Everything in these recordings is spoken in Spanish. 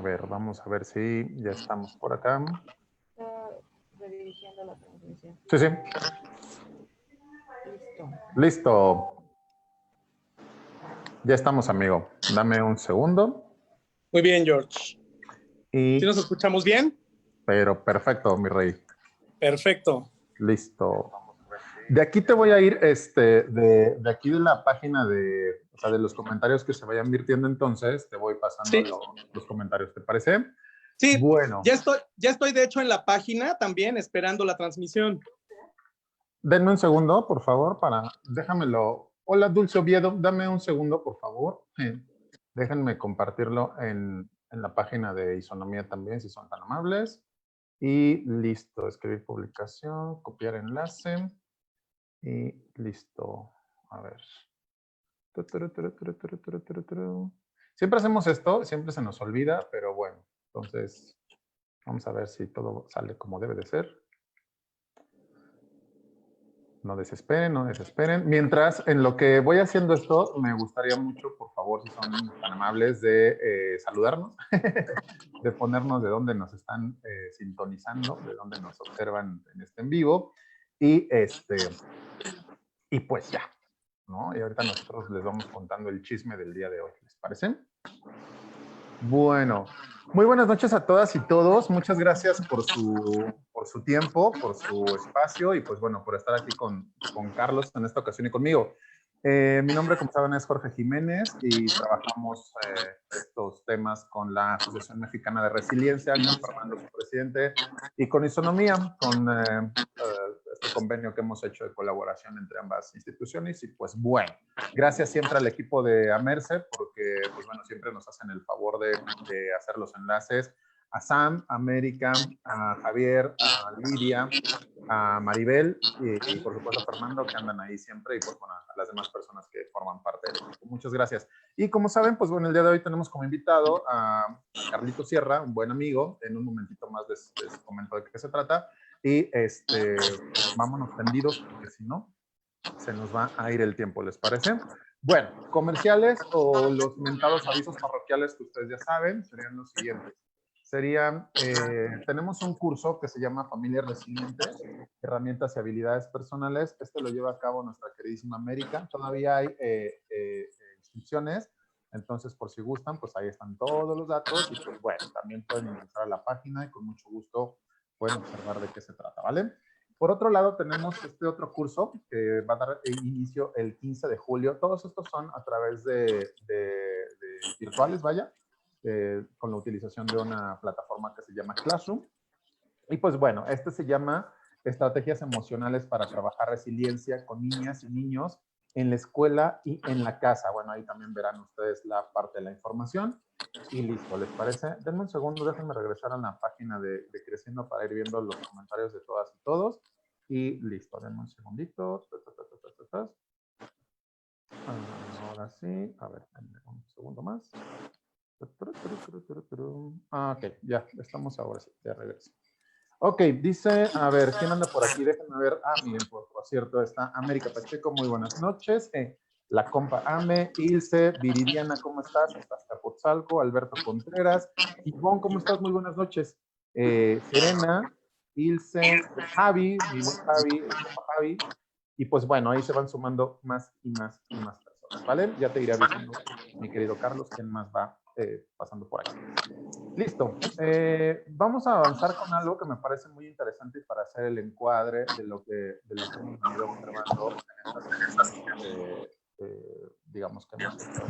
A ver, vamos a ver si ya estamos por acá. Está redirigiendo la transmisión. Sí, sí. Listo. Listo. Ya estamos, amigo. Dame un segundo. Muy bien, George. Y, ¿Sí nos escuchamos bien? pero perfecto, mi rey. Perfecto. Listo. De aquí te voy a ir, de aquí de la página o sea, de los comentarios que se vayan virtiendo, entonces te voy pasando Sí. los comentarios, ¿te parece? Sí, Bueno. ya estoy de hecho en la página también esperando la transmisión. Denme un segundo, por favor, déjamelo. Hola, Dulce Oviedo, dame un segundo, por favor. Déjenme compartirlo en la página de Isonomía también, si son tan amables. Y listo, escribir publicación, copiar enlace. Y listo. A ver. Siempre hacemos esto, siempre se nos olvida, pero bueno. Entonces, vamos a ver si todo sale como debe de ser. No desesperen, no desesperen. Mientras, en lo que voy haciendo esto, me gustaría mucho, por favor, si son tan amables, de saludarnos, de ponernos de dónde nos están sintonizando, de dónde nos observan en este en vivo. Y pues ya, ¿no? Y ahorita nosotros les vamos contando el chisme del día de hoy. ¿Les parece? Bueno, muy buenas noches a todas y todos. Muchas gracias por su tiempo, por su espacio y pues bueno, por estar aquí con Carlos en esta ocasión y conmigo. Mi nombre, como saben, es Jorge Jiménez y trabajamos estos temas con la Asociación Mexicana de Resiliencia, con Fernando, su presidente, y con Isonomía, con este convenio que hemos hecho de colaboración entre ambas instituciones. Y pues bueno, gracias siempre al equipo de Amerce, porque pues bueno, siempre nos hacen el favor de hacer los enlaces. A Sam, a América, a Javier, a Lidia, a Maribel y por supuesto a Fernando, que andan ahí siempre, y pues bueno, a las demás personas que forman parte del equipo. Muchas gracias. Y como saben, pues bueno, el día de hoy tenemos como invitado a Carlito Sierra, un buen amigo. En un momentito más les comento de qué se trata. Y pues vámonos tendidos, porque si no, se nos va a ir el tiempo, ¿les parece? Bueno, comerciales o los mentados avisos parroquiales que ustedes ya saben serían los siguientes. Tenemos un curso que se llama Familias Resilientes, herramientas y habilidades personales. Este lo lleva a cabo nuestra queridísima América. Todavía hay inscripciones, entonces por si gustan, pues ahí están todos los datos y pues bueno, también pueden ingresar a la página y con mucho gusto pueden observar de qué se trata, ¿vale? Por otro lado, tenemos este otro curso que va a dar inicio el 15 de julio. Todos estos son a través de virtuales, vaya, con la utilización de una plataforma que se llama Classroom. Y pues bueno, este se llama Estrategias Emocionales para Trabajar Resiliencia con Niñas y Niños en la escuela y en la casa. Bueno, ahí también verán ustedes la parte de la información. Y listo, ¿les parece? Denme un segundo, déjenme regresar a la página de Creciendo para ir viendo los comentarios de todas y todos. Y listo, denme un segundito. Ahora sí, a ver, un segundo más. Ok, ya, estamos ahora sí, de regreso. Ok, dice, a ver, ¿quién anda por aquí? Déjenme ver. Miren, por cierto, está América Pacheco, muy buenas noches. La compa Ame, Ilse, Viridiana, ¿cómo estás? Hasta Azcapotzalco, Alberto Contreras. Ivonne, ¿cómo estás? Muy buenas noches. Serena, Ilse, Javi, mi buen Javi, el compa Javi. Y pues bueno, ahí se van sumando más y más y más personas, ¿vale? Ya te iré avisando, mi querido Carlos, quién más va pasando por aquí. Listo. Vamos a avanzar con algo que me parece muy interesante para hacer el encuadre de lo que hemos venido observando en estas semanas, digamos que hemos hecho.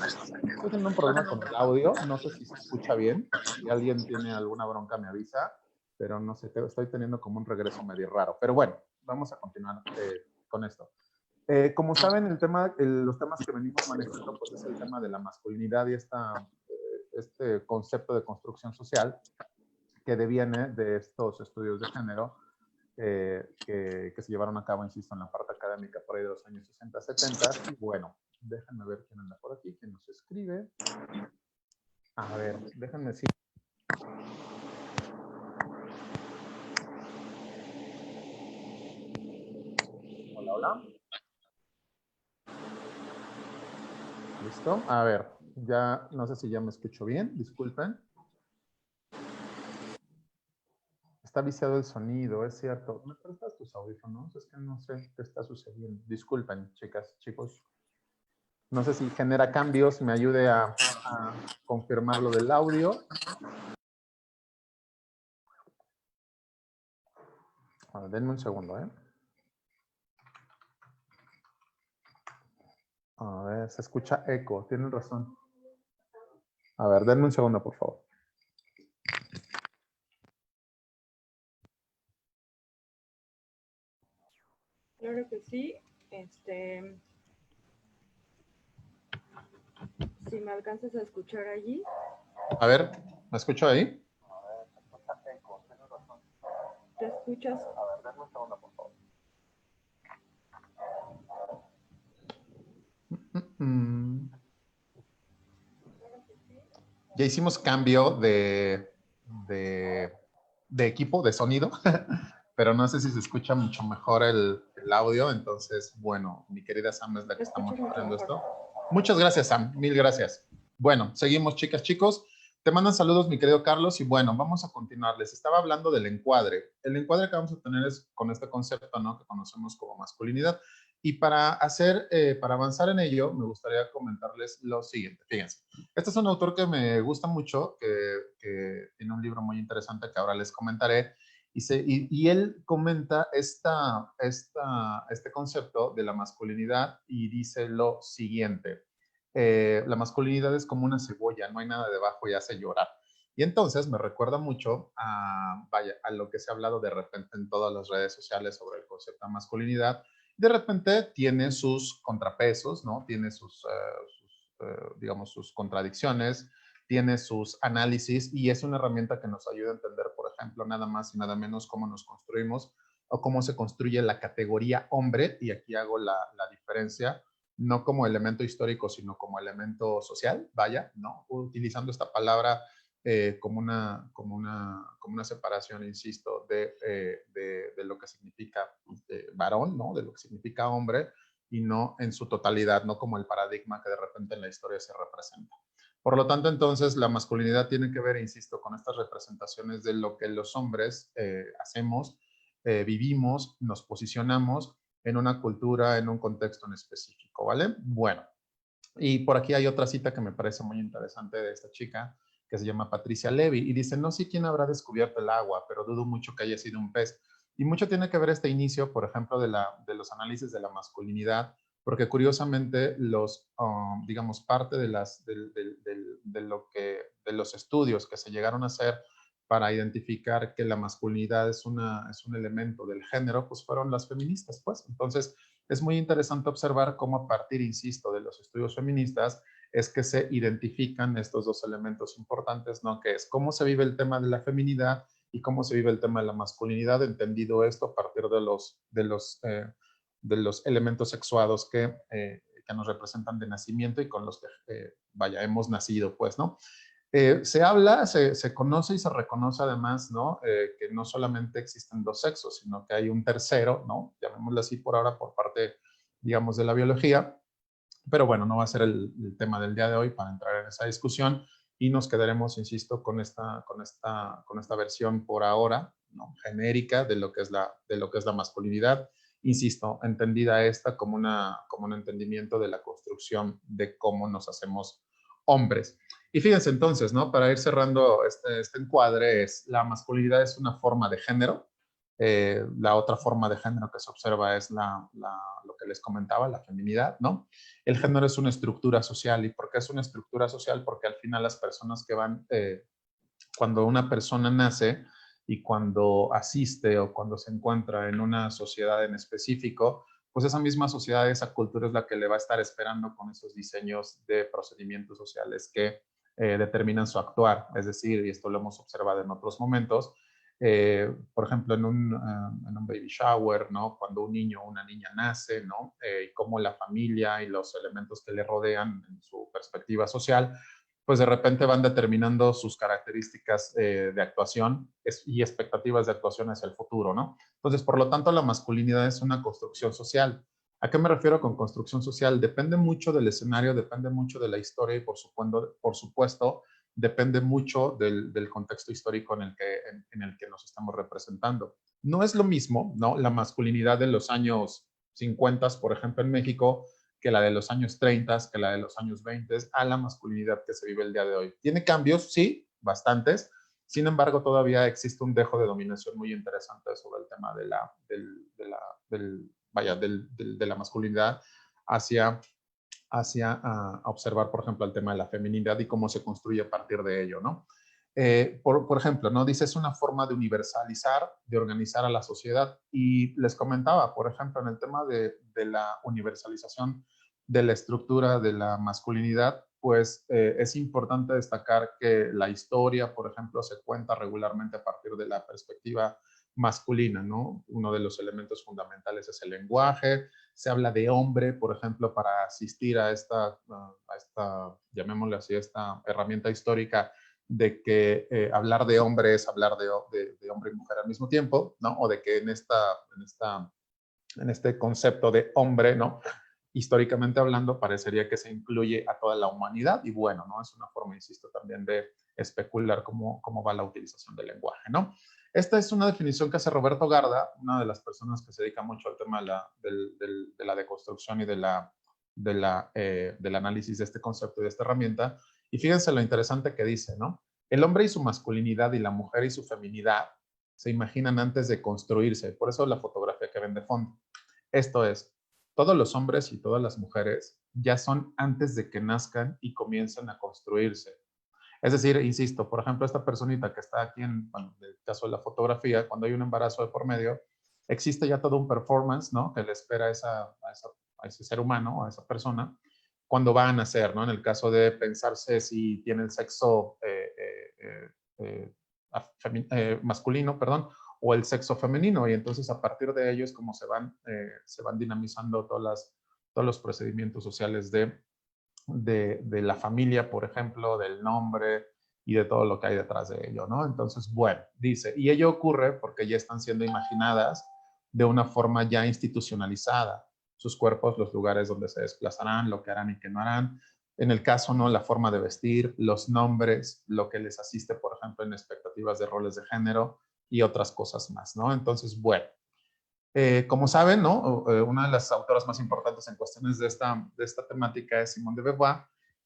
Estoy teniendo un problema con el audio, no sé si se escucha bien. Si alguien tiene alguna bronca me avisa, pero no sé, estoy teniendo como un regreso medio raro. Pero bueno, vamos a continuar con esto. Como saben, los temas que venimos manejando pues es el tema de la masculinidad y este concepto de construcción social que deviene de estos estudios de género que se llevaron a cabo, insisto, en la parte académica por ahí de los años 60, 70. Y bueno, déjenme ver quién anda por aquí, quién nos escribe. A ver, déjenme decir. Hola, hola. ¿Listo? A ver, ya no sé si ya me escucho bien, disculpen. Está viciado el sonido, es cierto. ¿Me prestas tus audífonos? Es que no sé qué está sucediendo. Disculpen, chicas, chicos. No sé si genera cambios, me ayude a confirmar lo del audio. Bueno, denme un segundo, ¿eh? A ver, se escucha eco, tienen razón. A ver, denme un segundo, por favor. Claro que sí. Si me alcanzas a escuchar allí. A ver, ¿me escucho ahí? ¿Te escuchas? A ver, denme un segundo, por favor. Ya hicimos cambio de equipo, de sonido, pero no sé si se escucha mucho mejor el audio. Entonces, bueno, mi querida Sam es la que está monitoreando esto. Muchas gracias, Sam. Mil gracias. Bueno, seguimos, chicas, chicos. Te mandan saludos, mi querido Carlos. Y bueno, vamos a continuar. Les estaba hablando del encuadre. El encuadre que vamos a tener es con este concepto, ¿no? Que conocemos como masculinidad. Y para avanzar en ello, me gustaría comentarles lo siguiente. Fíjense, este es un autor que me gusta mucho, que tiene un libro muy interesante que ahora les comentaré. Y él comenta este concepto de la masculinidad y dice lo siguiente. La masculinidad es como una cebolla, no hay nada debajo y hace llorar. Y entonces me recuerda mucho a lo que se ha hablado de repente en todas las redes sociales sobre el concepto de masculinidad. De repente tiene sus contrapesos, ¿no? Tiene digamos, sus contradicciones, tiene sus análisis y es una herramienta que nos ayuda a entender, por ejemplo, nada más y nada menos cómo nos construimos o cómo se construye la categoría hombre, y aquí hago la diferencia, no como elemento histórico, sino como elemento social, vaya, ¿no? Utilizando esta palabra como una separación, insisto, de lo que significa varón, ¿no? De lo que significa hombre, y no en su totalidad, no como el paradigma que de repente en la historia se representa. Por lo tanto, entonces, la masculinidad tiene que ver, insisto, con estas representaciones de lo que los hombres hacemos, vivimos, nos posicionamos en una cultura, en un contexto en específico, ¿vale? Bueno, y por aquí hay otra cita que me parece muy interesante de esta chica, que se llama Patricia Levy, y dice, no sé quién habrá descubierto el agua, pero dudo mucho que haya sido un pez. Y mucho tiene que ver este inicio, por ejemplo, de los análisis de la masculinidad, porque curiosamente digamos, parte de los estudios que se llegaron a hacer para identificar que la masculinidad es un elemento del género, pues fueron las feministas, pues. Entonces, es muy interesante observar cómo a partir, insisto, de los estudios feministas es que se identifican estos dos elementos importantes, ¿no? Que es cómo se vive el tema de la feminidad y cómo se vive el tema de la masculinidad, entendido esto a partir de los elementos sexuados que nos representan de nacimiento y con los que, hemos nacido, pues, ¿no? Se habla, se conoce y se reconoce además, ¿no? Que no solamente existen dos sexos, sino que hay un tercero, ¿no? Llamémoslo así por ahora, por parte, digamos, de la biología. Pero bueno, no va a ser el tema del día de hoy para entrar en esa discusión, y nos quedaremos, insisto, con esta versión por ahora, ¿no? Genérica de lo que es la masculinidad. Insisto, entendida esta como un entendimiento de la construcción de cómo nos hacemos hombres. Y fíjense entonces, ¿no? Para ir cerrando este encuadre, la masculinidad es una forma de género. La otra forma de género que se observa es lo que les comentaba, la feminidad, ¿no? El género es una estructura social. ¿Y por qué es una estructura social? Porque al final las personas que van, cuando una persona nace y cuando asiste o cuando se encuentra en una sociedad en específico, pues esa misma sociedad, esa cultura es la que le va a estar esperando con esos diseños de procedimientos sociales que determinan su actuar. Es decir, y esto lo hemos observado en otros momentos, por ejemplo, en un baby shower, ¿no? Cuando un niño o una niña nace, ¿no? Y cómo la familia y los elementos que le rodean en su perspectiva social, pues de repente van determinando sus características de actuación y expectativas de actuación hacia el futuro, ¿no? Entonces, por lo tanto, la masculinidad es una construcción social. ¿A qué me refiero con construcción social? Depende mucho del escenario, depende mucho de la historia y por supuesto depende mucho del contexto histórico en el que nos estamos representando. No es lo mismo, ¿no? La masculinidad de los años 50, por ejemplo, en México, que la de los años 30, que la de los años 20, a la masculinidad que se vive el día de hoy. ¿Tiene cambios? Sí, bastantes. Sin embargo, todavía existe un dejo de dominación muy interesante sobre el tema de la masculinidad hacia observar, por ejemplo, el tema de la feminidad y cómo se construye a partir de ello, ¿no? Por ejemplo, ¿no? Dice, es una forma de universalizar, de organizar a la sociedad. Y les comentaba, por ejemplo, en el tema de la universalización de la estructura de la masculinidad, pues es importante destacar que la historia, por ejemplo, se cuenta regularmente a partir de la perspectiva masculina, ¿no? Uno de los elementos fundamentales es el lenguaje. Se habla de hombre, por ejemplo, para asistir a esta llamémosle así, esta herramienta histórica de que hablar de hombre es hablar de hombre y mujer al mismo tiempo, ¿no? O de que en este concepto de hombre, ¿no? Históricamente hablando, parecería que se incluye a toda la humanidad y bueno, ¿no? Es una forma, insisto, también de especular cómo va la utilización del lenguaje, ¿no? Esta es una definición que hace Roberto Garda, una de las personas que se dedica mucho al tema de la deconstrucción y del análisis de este concepto y de esta herramienta. Y fíjense lo interesante que dice, ¿no? El hombre y su masculinidad y la mujer y su feminidad se imaginan antes de construirse. Por eso la fotografía que ven de fondo. Esto es, todos los hombres y todas las mujeres ya son antes de que nazcan y comiencen a construirse. Es decir, insisto, por ejemplo, esta personita que está aquí en el caso de la fotografía, cuando hay un embarazo de por medio, existe ya todo un performance, ¿no? Que le espera a ese ser humano, a esa persona, cuando va a nacer, ¿no? En el caso de pensarse si tiene el sexo masculino, perdón, o el sexo femenino, y entonces a partir de ello es como se van dinamizando todos los procedimientos sociales de la familia, por ejemplo, del nombre y de todo lo que hay detrás de ello, ¿no? Entonces, bueno, dice, y ello ocurre porque ya están siendo imaginadas de una forma ya institucionalizada, sus cuerpos, los lugares donde se desplazarán, lo que harán y qué no harán. En el caso, ¿no? La forma de vestir, los nombres, lo que les asiste, por ejemplo, en expectativas de roles de género y otras cosas más, ¿no? Entonces, bueno, como saben, ¿no? Una de las autoras más importantes en cuestiones de esta temática es Simone de Beauvoir.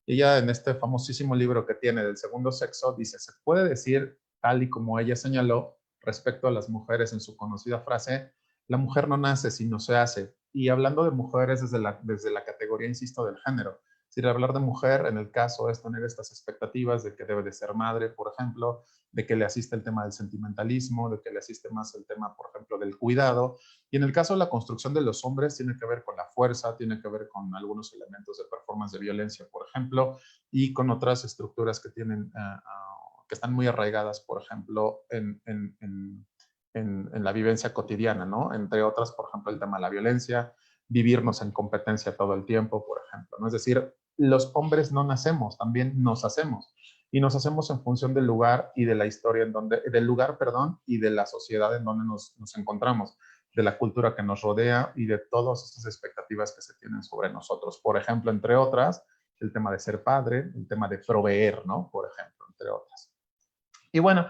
Ella en este famosísimo libro que tiene del segundo sexo dice, se puede decir, tal y como ella señaló, respecto a las mujeres en su conocida frase, la mujer no nace, sino se hace. Y hablando de mujeres desde la categoría, insisto, del género. Si hablar de mujer, en el caso es tener estas expectativas de que debe de ser madre, por ejemplo, de que le asiste el tema del sentimentalismo, de que le asiste más el tema, por ejemplo, del cuidado. Y en el caso de la construcción de los hombres, tiene que ver con la fuerza, tiene que ver con algunos elementos de performance de violencia, por ejemplo, y con otras estructuras que tienen, que están muy arraigadas, por ejemplo, en la vivencia cotidiana, ¿no? Entre otras, por ejemplo, el tema de la violencia, vivirnos en competencia todo el tiempo, por ejemplo, ¿no? Es decir, los hombres no nacemos, también nos hacemos. Y nos hacemos en función del lugar y de la historia del lugar, perdón, y de la sociedad en donde nos encontramos, de la cultura que nos rodea y de todas estas expectativas que se tienen sobre nosotros. Por ejemplo, entre otras, el tema de ser padre, el tema de proveer, ¿no? Por ejemplo, entre otras. Y bueno,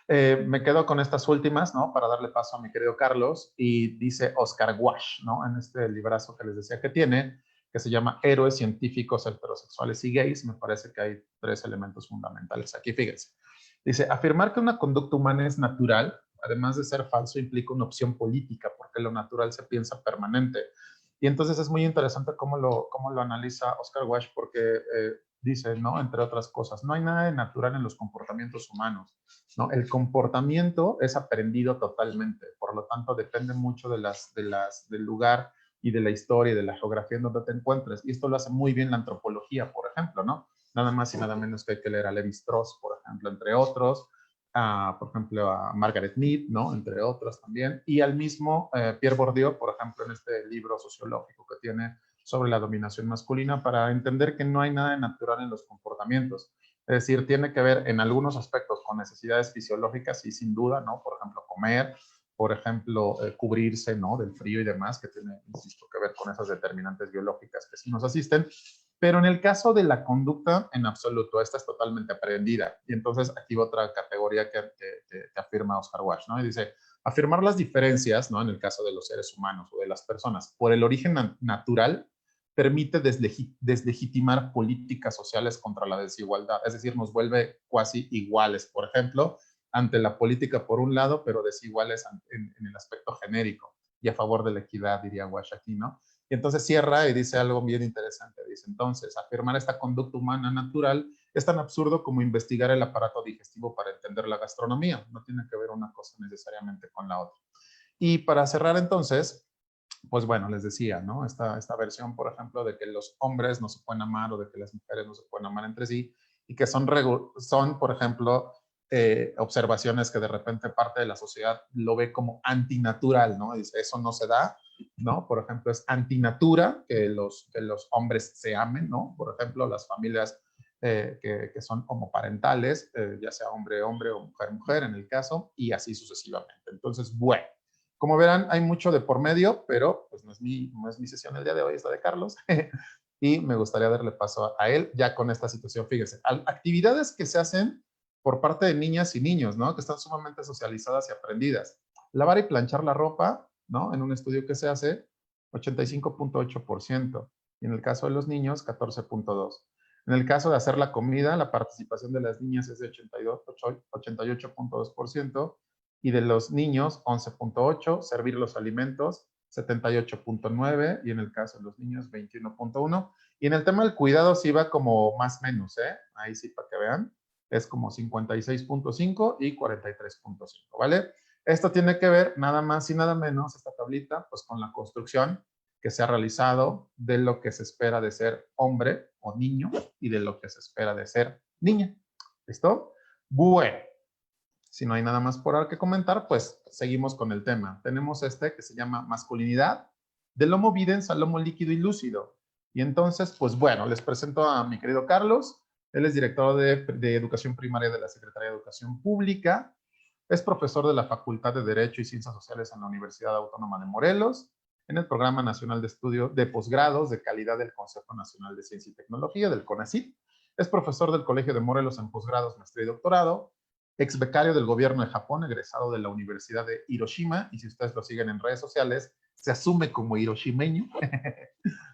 me quedo con estas últimas, ¿no? Para darle paso a mi querido Carlos. Y dice Oscar Wash, ¿no? En este librazo que les decía que tiene, que se llama Héroes científicos heterosexuales y gays. Me parece que hay 3 elementos fundamentales aquí. Fíjense. Dice, afirmar que una conducta humana es natural, además de ser falso, implica una opción política, porque lo natural se piensa permanente. Y entonces es muy interesante cómo lo analiza Oscar Wash, porque dice, ¿no? Entre otras cosas, no hay nada de natural en los comportamientos humanos, ¿no? El comportamiento es aprendido totalmente, por lo tanto depende mucho del lugar y de la historia y de la geografía en donde te encuentres. Y esto lo hace muy bien la antropología, por ejemplo, ¿no? Nada más y nada menos que hay que leer a Levi Strauss, por ejemplo, entre otros, por ejemplo, a Margaret Mead, ¿no? Entre otros también, y al mismo Pierre Bourdieu, por ejemplo, en este libro sociológico que tiene sobre la dominación masculina, para entender que no hay nada de natural en los comportamientos. Es decir, tiene que ver en algunos aspectos con necesidades fisiológicas y sin duda, ¿no? Por ejemplo, comer, por ejemplo, cubrirse, ¿no? Del frío y demás, que tiene, insisto, que ver con esas determinantes biológicas que sí nos asisten, Pero en el caso de la conducta, en absoluto, esta es totalmente aprendida. Y entonces aquí va otra categoría que afirma Oscar Walsh, ¿no? Y dice, afirmar las diferencias, ¿no? En el caso de los seres humanos o de las personas, por el origen natural, permite deslegitimar políticas sociales contra la desigualdad. Es decir, nos vuelve cuasi iguales, por ejemplo, ante la política por un lado, pero desiguales en el aspecto genérico y a favor de la equidad, diría Walsh aquí, ¿no? Y entonces cierra y dice algo bien interesante. Dice, entonces, afirmar esta conducta humana natural es tan absurdo como investigar el aparato digestivo para entender la gastronomía. No tiene que ver una cosa necesariamente con la otra. Y para cerrar entonces, pues bueno, les decía, ¿no? Esta versión, por ejemplo, de que los hombres no se pueden amar o de que las mujeres no se pueden amar entre sí y que son por ejemplo, observaciones que de repente parte de la sociedad lo ve como antinatural, ¿no? Dice, eso no se da, ¿no? Por ejemplo, es antinatura que los hombres se amen, ¿no? Por ejemplo, las familias que son homoparentales, ya sea hombre-hombre o mujer-mujer en el caso, y así sucesivamente. Entonces, bueno, como verán, hay mucho de por medio, pero pues no es mi sesión el día de hoy, es la de Carlos. Y me gustaría darle paso a él ya con esta situación. Fíjense, actividades que se hacen por parte de niñas y niños, ¿no? Que están sumamente socializadas y aprendidas. Lavar y planchar la ropa, ¿no? En un estudio que se hace, 85.8%. Y en el caso de los niños, 14.2%. En el caso de hacer la comida, la participación de las niñas es de 88.2%. Y de los niños, 11.8%. Servir los alimentos, 78.9%. Y en el caso de los niños, 21.1%. Y en el tema del cuidado sí va como más menos, ¿eh? Ahí sí, para que vean. Es como 56.5 y 43.5, ¿vale? Esto tiene que ver nada más y nada menos, esta tablita, pues con la construcción que se ha realizado de lo que se espera de ser hombre o niño y de lo que se espera de ser niña. ¿Listo? Bueno, si no hay nada más por ahora que comentar, pues seguimos con el tema. Tenemos que se llama masculinidad, del homo videns al homo líquido y lúcido. Y entonces, pues bueno, les presento a mi querido Carlos. Él es director de Educación Primaria de la Secretaría de Educación Pública. Es profesor de la Facultad de Derecho y Ciencias Sociales en la Universidad Autónoma de Morelos, en el Programa Nacional de Estudio de Posgrados de Calidad del Consejo Nacional de Ciencia y Tecnología, del CONACYT. Es profesor del Colegio de Morelos en posgrados, maestría y doctorado. Ex becario del gobierno de Japón, egresado de la Universidad de Hiroshima. Y si ustedes lo siguen en redes sociales, se asume como hiroshimeño.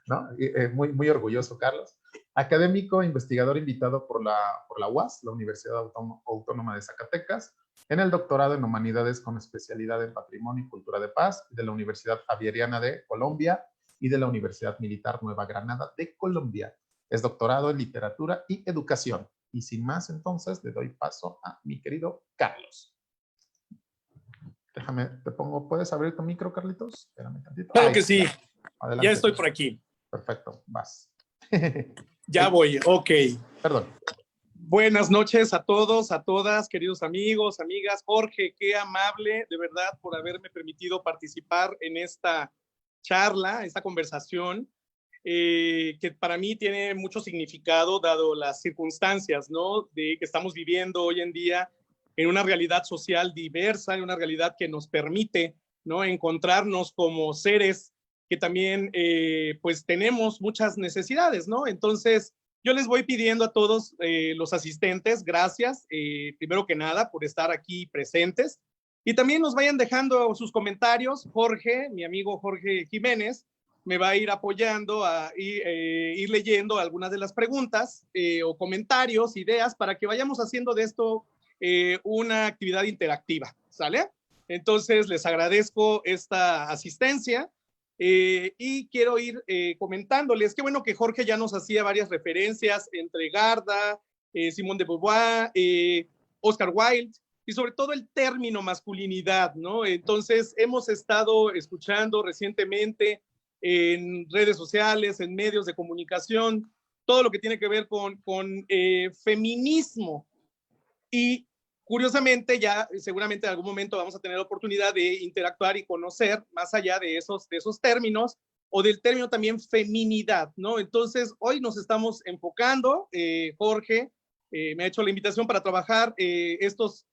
¿No? Muy, muy orgulloso, Carlos. Académico, investigador invitado por la UAS, la Universidad Autónoma de Zacatecas, en el doctorado en Humanidades con especialidad en Patrimonio y Cultura de Paz, de la Universidad Javeriana de Colombia y de la Universidad Militar Nueva Granada de Colombia. Es doctorado en Literatura y Educación. Y sin más, entonces, le doy paso a mi querido Carlos. Déjame, te pongo, ¿puedes abrir tu micro, Carlitos? Espérame tantito. Claro que sí. Adelante. Ya estoy por aquí. Perfecto, vas. Ya voy, ok. Perdón. Buenas noches a todos, a todas, queridos amigos, amigas. Jorge, qué amable, de verdad, por haberme permitido participar en esta charla, esta conversación, que para mí tiene mucho significado, dado las circunstancias, ¿no?, de que estamos viviendo hoy en día en una realidad social diversa, en una realidad que nos permite, ¿no?, encontrarnos como seres que también, pues, tenemos muchas necesidades, ¿no? Entonces, yo les voy pidiendo a todos los asistentes, gracias, primero que nada, por estar aquí presentes. Y también nos vayan dejando sus comentarios. Jorge, mi amigo Jorge Jiménez, me va a ir apoyando a ir leyendo algunas de las preguntas o comentarios, ideas, para que vayamos haciendo de esto una actividad interactiva, ¿sale? Entonces, les agradezco esta asistencia. Y quiero ir comentándoles, qué bueno que Jorge ya nos hacía varias referencias entre Garda, Simone de Beauvoir, Oscar Wilde, y sobre todo el término masculinidad, ¿no? Entonces, hemos estado escuchando recientemente en redes sociales, en medios de comunicación, todo lo que tiene que ver con feminismo. Y curiosamente, ya seguramente en algún momento vamos a tener la oportunidad de interactuar y conocer más allá de esos términos, o del término también feminidad, ¿no? Entonces, hoy nos estamos enfocando, Jorge me ha hecho la invitación para trabajar estos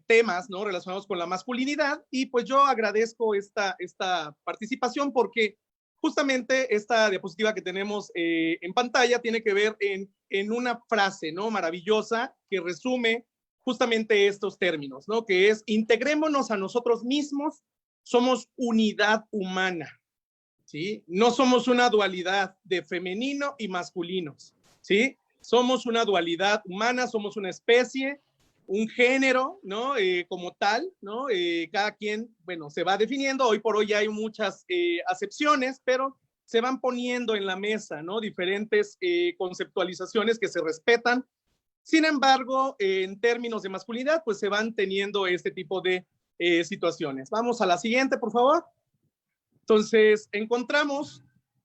temas, ¿no?, relacionados con la masculinidad, y pues yo agradezco esta participación porque justamente esta diapositiva que tenemos en pantalla tiene que ver en una frase, ¿no? Maravillosa que resume justamente estos términos, ¿no? Que es: integrémonos a nosotros mismos, somos unidad humana, ¿sí? No somos una dualidad de femenino y masculinos, ¿sí? Somos una dualidad humana, somos una especie, un género, ¿no? Como tal, ¿no? Cada quien, bueno, se va definiendo. Hoy por hoy hay muchas acepciones, pero se van poniendo en la mesa, ¿no? Diferentes conceptualizaciones que se respetan. Sin embargo, en términos de masculinidad, pues se van teniendo este tipo de situaciones. Vamos a la siguiente, por favor. Entonces, encontramos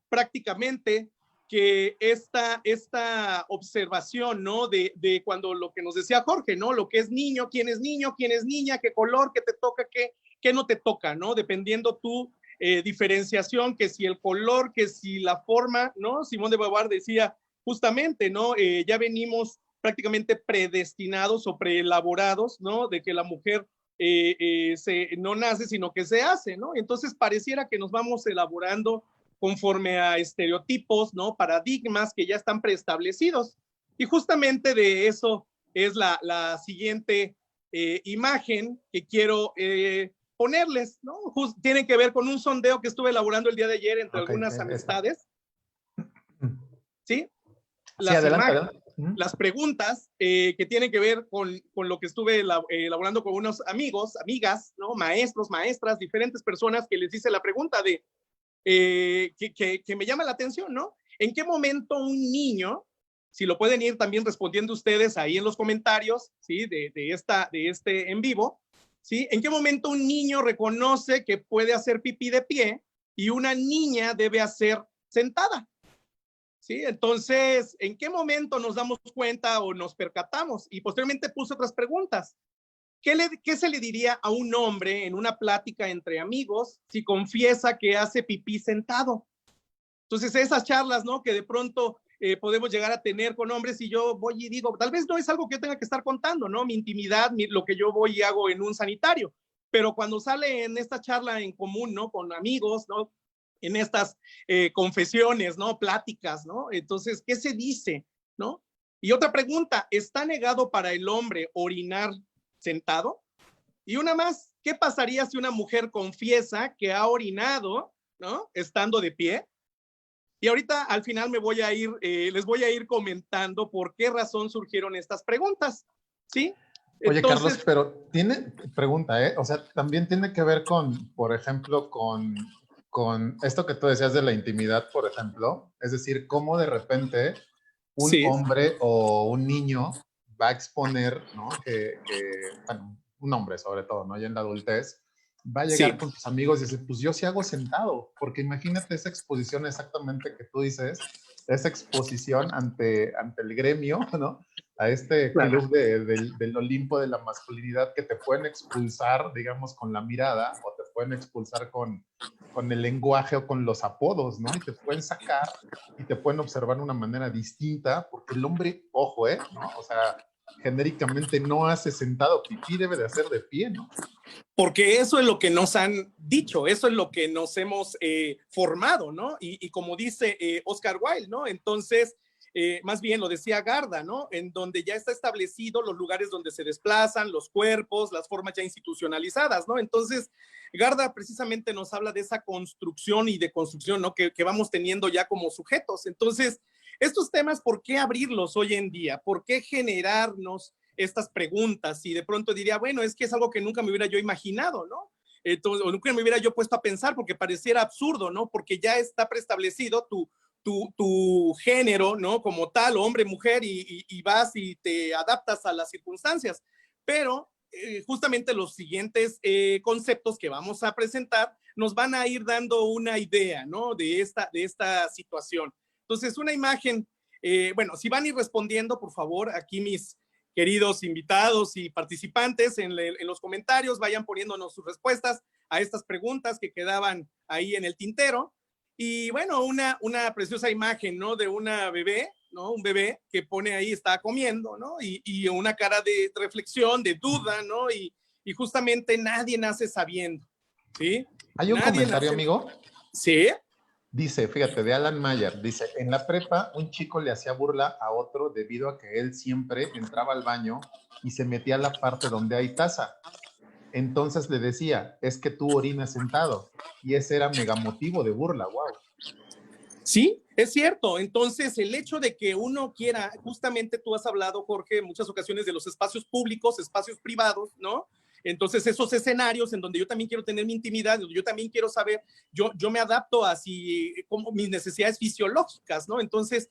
prácticamente que esta observación, ¿no? De cuando lo que nos decía Jorge, ¿no? Lo que es niño, quién es niña, qué color, qué te toca, qué no te toca, ¿no? Dependiendo tu diferenciación, que si el color, que si la forma, ¿no? Simón de Beauvoir decía justamente, ¿no? Ya venimos prácticamente predestinados o preelaborados, ¿no? De que la mujer no nace, sino que se hace, ¿no? Entonces pareciera que nos vamos elaborando conforme a estereotipos, ¿no? Paradigmas que ya están preestablecidos. Y justamente de eso es la siguiente imagen que quiero ponerles, ¿no? Tiene que ver con un sondeo que estuve elaborando el día de ayer entre algunas amistades. ¿Sí? Sí, adelante. Las preguntas que tienen que ver con lo que estuve elaborando con unos amigos, amigas, ¿no? Maestros, maestras, diferentes personas que les hice la pregunta de que me llama la atención, ¿no? ¿En qué momento un niño, si lo pueden ir también respondiendo ustedes ahí en los comentarios, ¿sí? De este en vivo, ¿sí? ¿En qué momento un niño reconoce que puede hacer pipí de pie y una niña debe hacer sentada? ¿Sí? Entonces, ¿en qué momento nos damos cuenta o nos percatamos? Y posteriormente puse otras preguntas. ¿Qué se le diría a un hombre en una plática entre amigos si confiesa que hace pipí sentado? Entonces, esas charlas, ¿no? Que de pronto podemos llegar a tener con hombres, y yo voy y digo, tal vez no es algo que yo tenga que estar contando, ¿no? Mi intimidad, lo que yo voy y hago en un sanitario. Pero cuando sale en esta charla en común, ¿no? Con amigos, ¿no? En estas confesiones, ¿no? Pláticas, ¿no? Entonces, ¿qué se dice, ¿no? Y otra pregunta, ¿está negado para el hombre orinar sentado? Y una más, ¿qué pasaría si una mujer confiesa que ha orinado, ¿no? Estando de pie? Y ahorita al final les voy a ir comentando por qué razón surgieron estas preguntas, ¿sí? Oye, entonces, Carlos, pero pregunta, ¿eh? O sea, también tiene que ver con, por ejemplo, con esto que tú decías de la intimidad, por ejemplo, es decir, cómo de repente un hombre o un niño va a exponer, ¿no? Bueno, un hombre sobre todo, ¿no? Ya en la adultez, va a llegar con tus amigos y decir, pues yo sí hago sentado, porque imagínate esa exposición exactamente que tú dices, esa exposición ante el gremio, ¿no? A este club del Olimpo de la masculinidad, que te pueden expulsar, digamos, con la mirada, o te pueden expulsar con el lenguaje o con los apodos, ¿no? Y te pueden sacar y te pueden observar de una manera distinta, porque el hombre, ojo, ¿no? O sea, genéricamente no hace sentado pipí, debe de hacer de pie, ¿no? Porque eso es lo que nos han dicho, eso es lo que nos hemos formado, ¿no? Y como dice Oscar Wilde, ¿no? Entonces, más bien lo decía Garda, ¿no? En donde ya está establecido los lugares donde se desplazan, los cuerpos, las formas ya institucionalizadas, ¿no? Entonces, Garda precisamente nos habla de esa construcción y deconstrucción, ¿no? Que vamos teniendo ya como sujetos. Entonces, estos temas, ¿por qué abrirlos hoy en día? ¿Por qué generarnos estas preguntas? Y de pronto diría, bueno, es que es algo que nunca me hubiera yo imaginado, ¿no? Entonces, o nunca me hubiera yo puesto a pensar, porque pareciera absurdo, ¿no? Porque ya está preestablecido tu género, ¿no? Como tal, hombre, mujer, y vas y te adaptas a las circunstancias. Pero justamente los siguientes conceptos que vamos a presentar nos van a ir dando una idea, ¿no? De esta situación. Entonces, una imagen, bueno, si van a ir respondiendo, por favor, aquí mis queridos invitados y participantes, en los comentarios vayan poniéndonos sus respuestas a estas preguntas que quedaban ahí en el tintero. Y bueno, una preciosa imagen, ¿no? De una bebé, ¿no? Un bebé que pone ahí, está comiendo, ¿no? Y una cara de reflexión, de duda, ¿no? Y justamente nadie nace sabiendo, ¿sí? ¿Hay un comentario, amigo? Sí. Dice, fíjate, de Alan Mayer, dice, en la prepa un chico le hacía burla a otro debido a que él siempre entraba al baño y se metía a la parte donde hay taza. Entonces le decía, es que tú orinas sentado. Y ese era mega motivo de burla, wow. Sí, es cierto. Entonces, el hecho de que uno quiera, justamente tú has hablado, Jorge, en muchas ocasiones de los espacios públicos, espacios privados, ¿no? Entonces, esos escenarios en donde yo también quiero tener mi intimidad, donde yo también quiero saber, yo me adapto a si, como mis necesidades fisiológicas, ¿no? Entonces,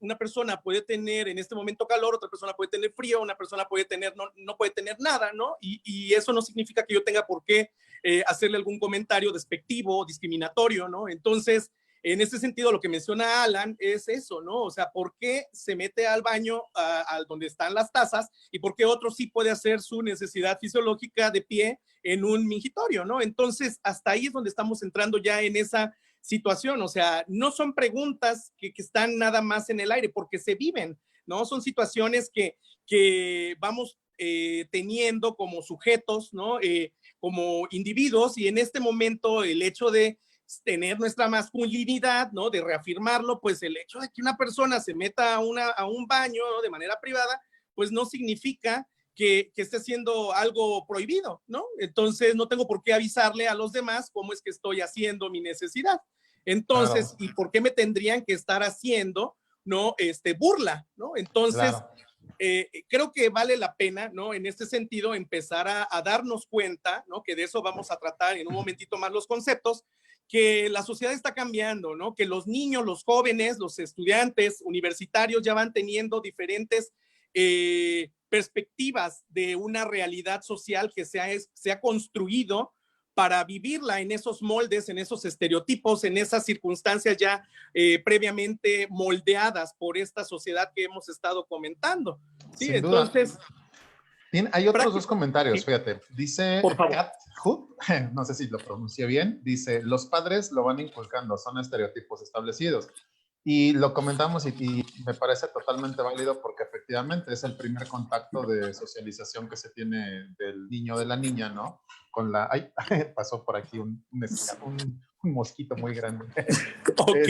una persona puede tener en este momento calor, otra persona puede tener frío, una persona puede tener, no puede tener nada, ¿no? Y eso no significa que yo tenga por qué hacerle algún comentario despectivo, discriminatorio, ¿no? Entonces, en ese sentido, lo que menciona Alan es eso, ¿no? O sea, ¿por qué se mete al baño donde están las tazas y por qué otro sí puede hacer su necesidad fisiológica de pie en un mingitorio, ¿no? Entonces, hasta ahí es donde estamos entrando ya en esa situación. O sea, no son preguntas que están nada más en el aire porque se viven, ¿no? Son situaciones que vamos teniendo como sujetos, ¿no? Como individuos, y en este momento el hecho de tener nuestra masculinidad, ¿no? De reafirmarlo, pues el hecho de que una persona se meta a un baño, ¿no? De manera privada, pues no significa que esté haciendo algo prohibido, ¿no? Entonces no tengo por qué avisarle a los demás cómo es que estoy haciendo mi necesidad. Entonces, Claro. ¿y por qué me tendrían que estar haciendo, ¿no? Burla, ¿no? Entonces, Claro. creo que vale la pena, ¿no? En este sentido, empezar a darnos cuenta, ¿no? Que de eso vamos a tratar en un momentito más los conceptos, que la sociedad está cambiando, ¿no? Que los niños, los jóvenes, los estudiantes universitarios ya van teniendo diferentes perspectivas de una realidad social que se ha construido para vivirla en esos moldes, en esos estereotipos, en esas circunstancias ya previamente moldeadas por esta sociedad que hemos estado comentando. Sí, Sin duda. entonces... Hay otros dos comentarios, Sí, fíjate. Dice por favor. Kat Hood, no sé si lo pronuncié bien, dice, los padres lo van inculcando, son estereotipos establecidos. Y lo comentamos y me parece totalmente válido porque efectivamente es el primer contacto de socialización que se tiene del niño o de la niña, ¿no? Con la... Ay, pasó por aquí un mosquito muy grande. Ok.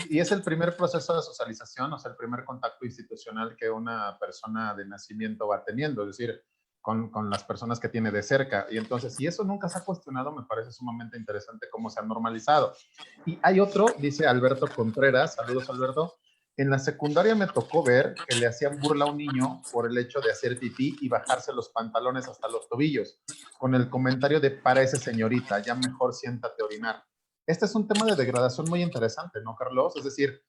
Y es el primer proceso de socialización, o sea, el primer contacto institucional que una persona de nacimiento va teniendo, es decir, con las personas que tiene de cerca. Y entonces, si eso nunca se ha cuestionado, me parece sumamente interesante cómo se ha normalizado. Y hay otro, dice Alberto Contreras, saludos Alberto, en la secundaria me tocó ver que le hacían burla a un niño por el hecho de hacer pipí y bajarse los pantalones hasta los tobillos, con el comentario de parece señorita, ya mejor siéntate a orinar. Este es un tema de degradación muy interesante, ¿no, Carlos? Es decir,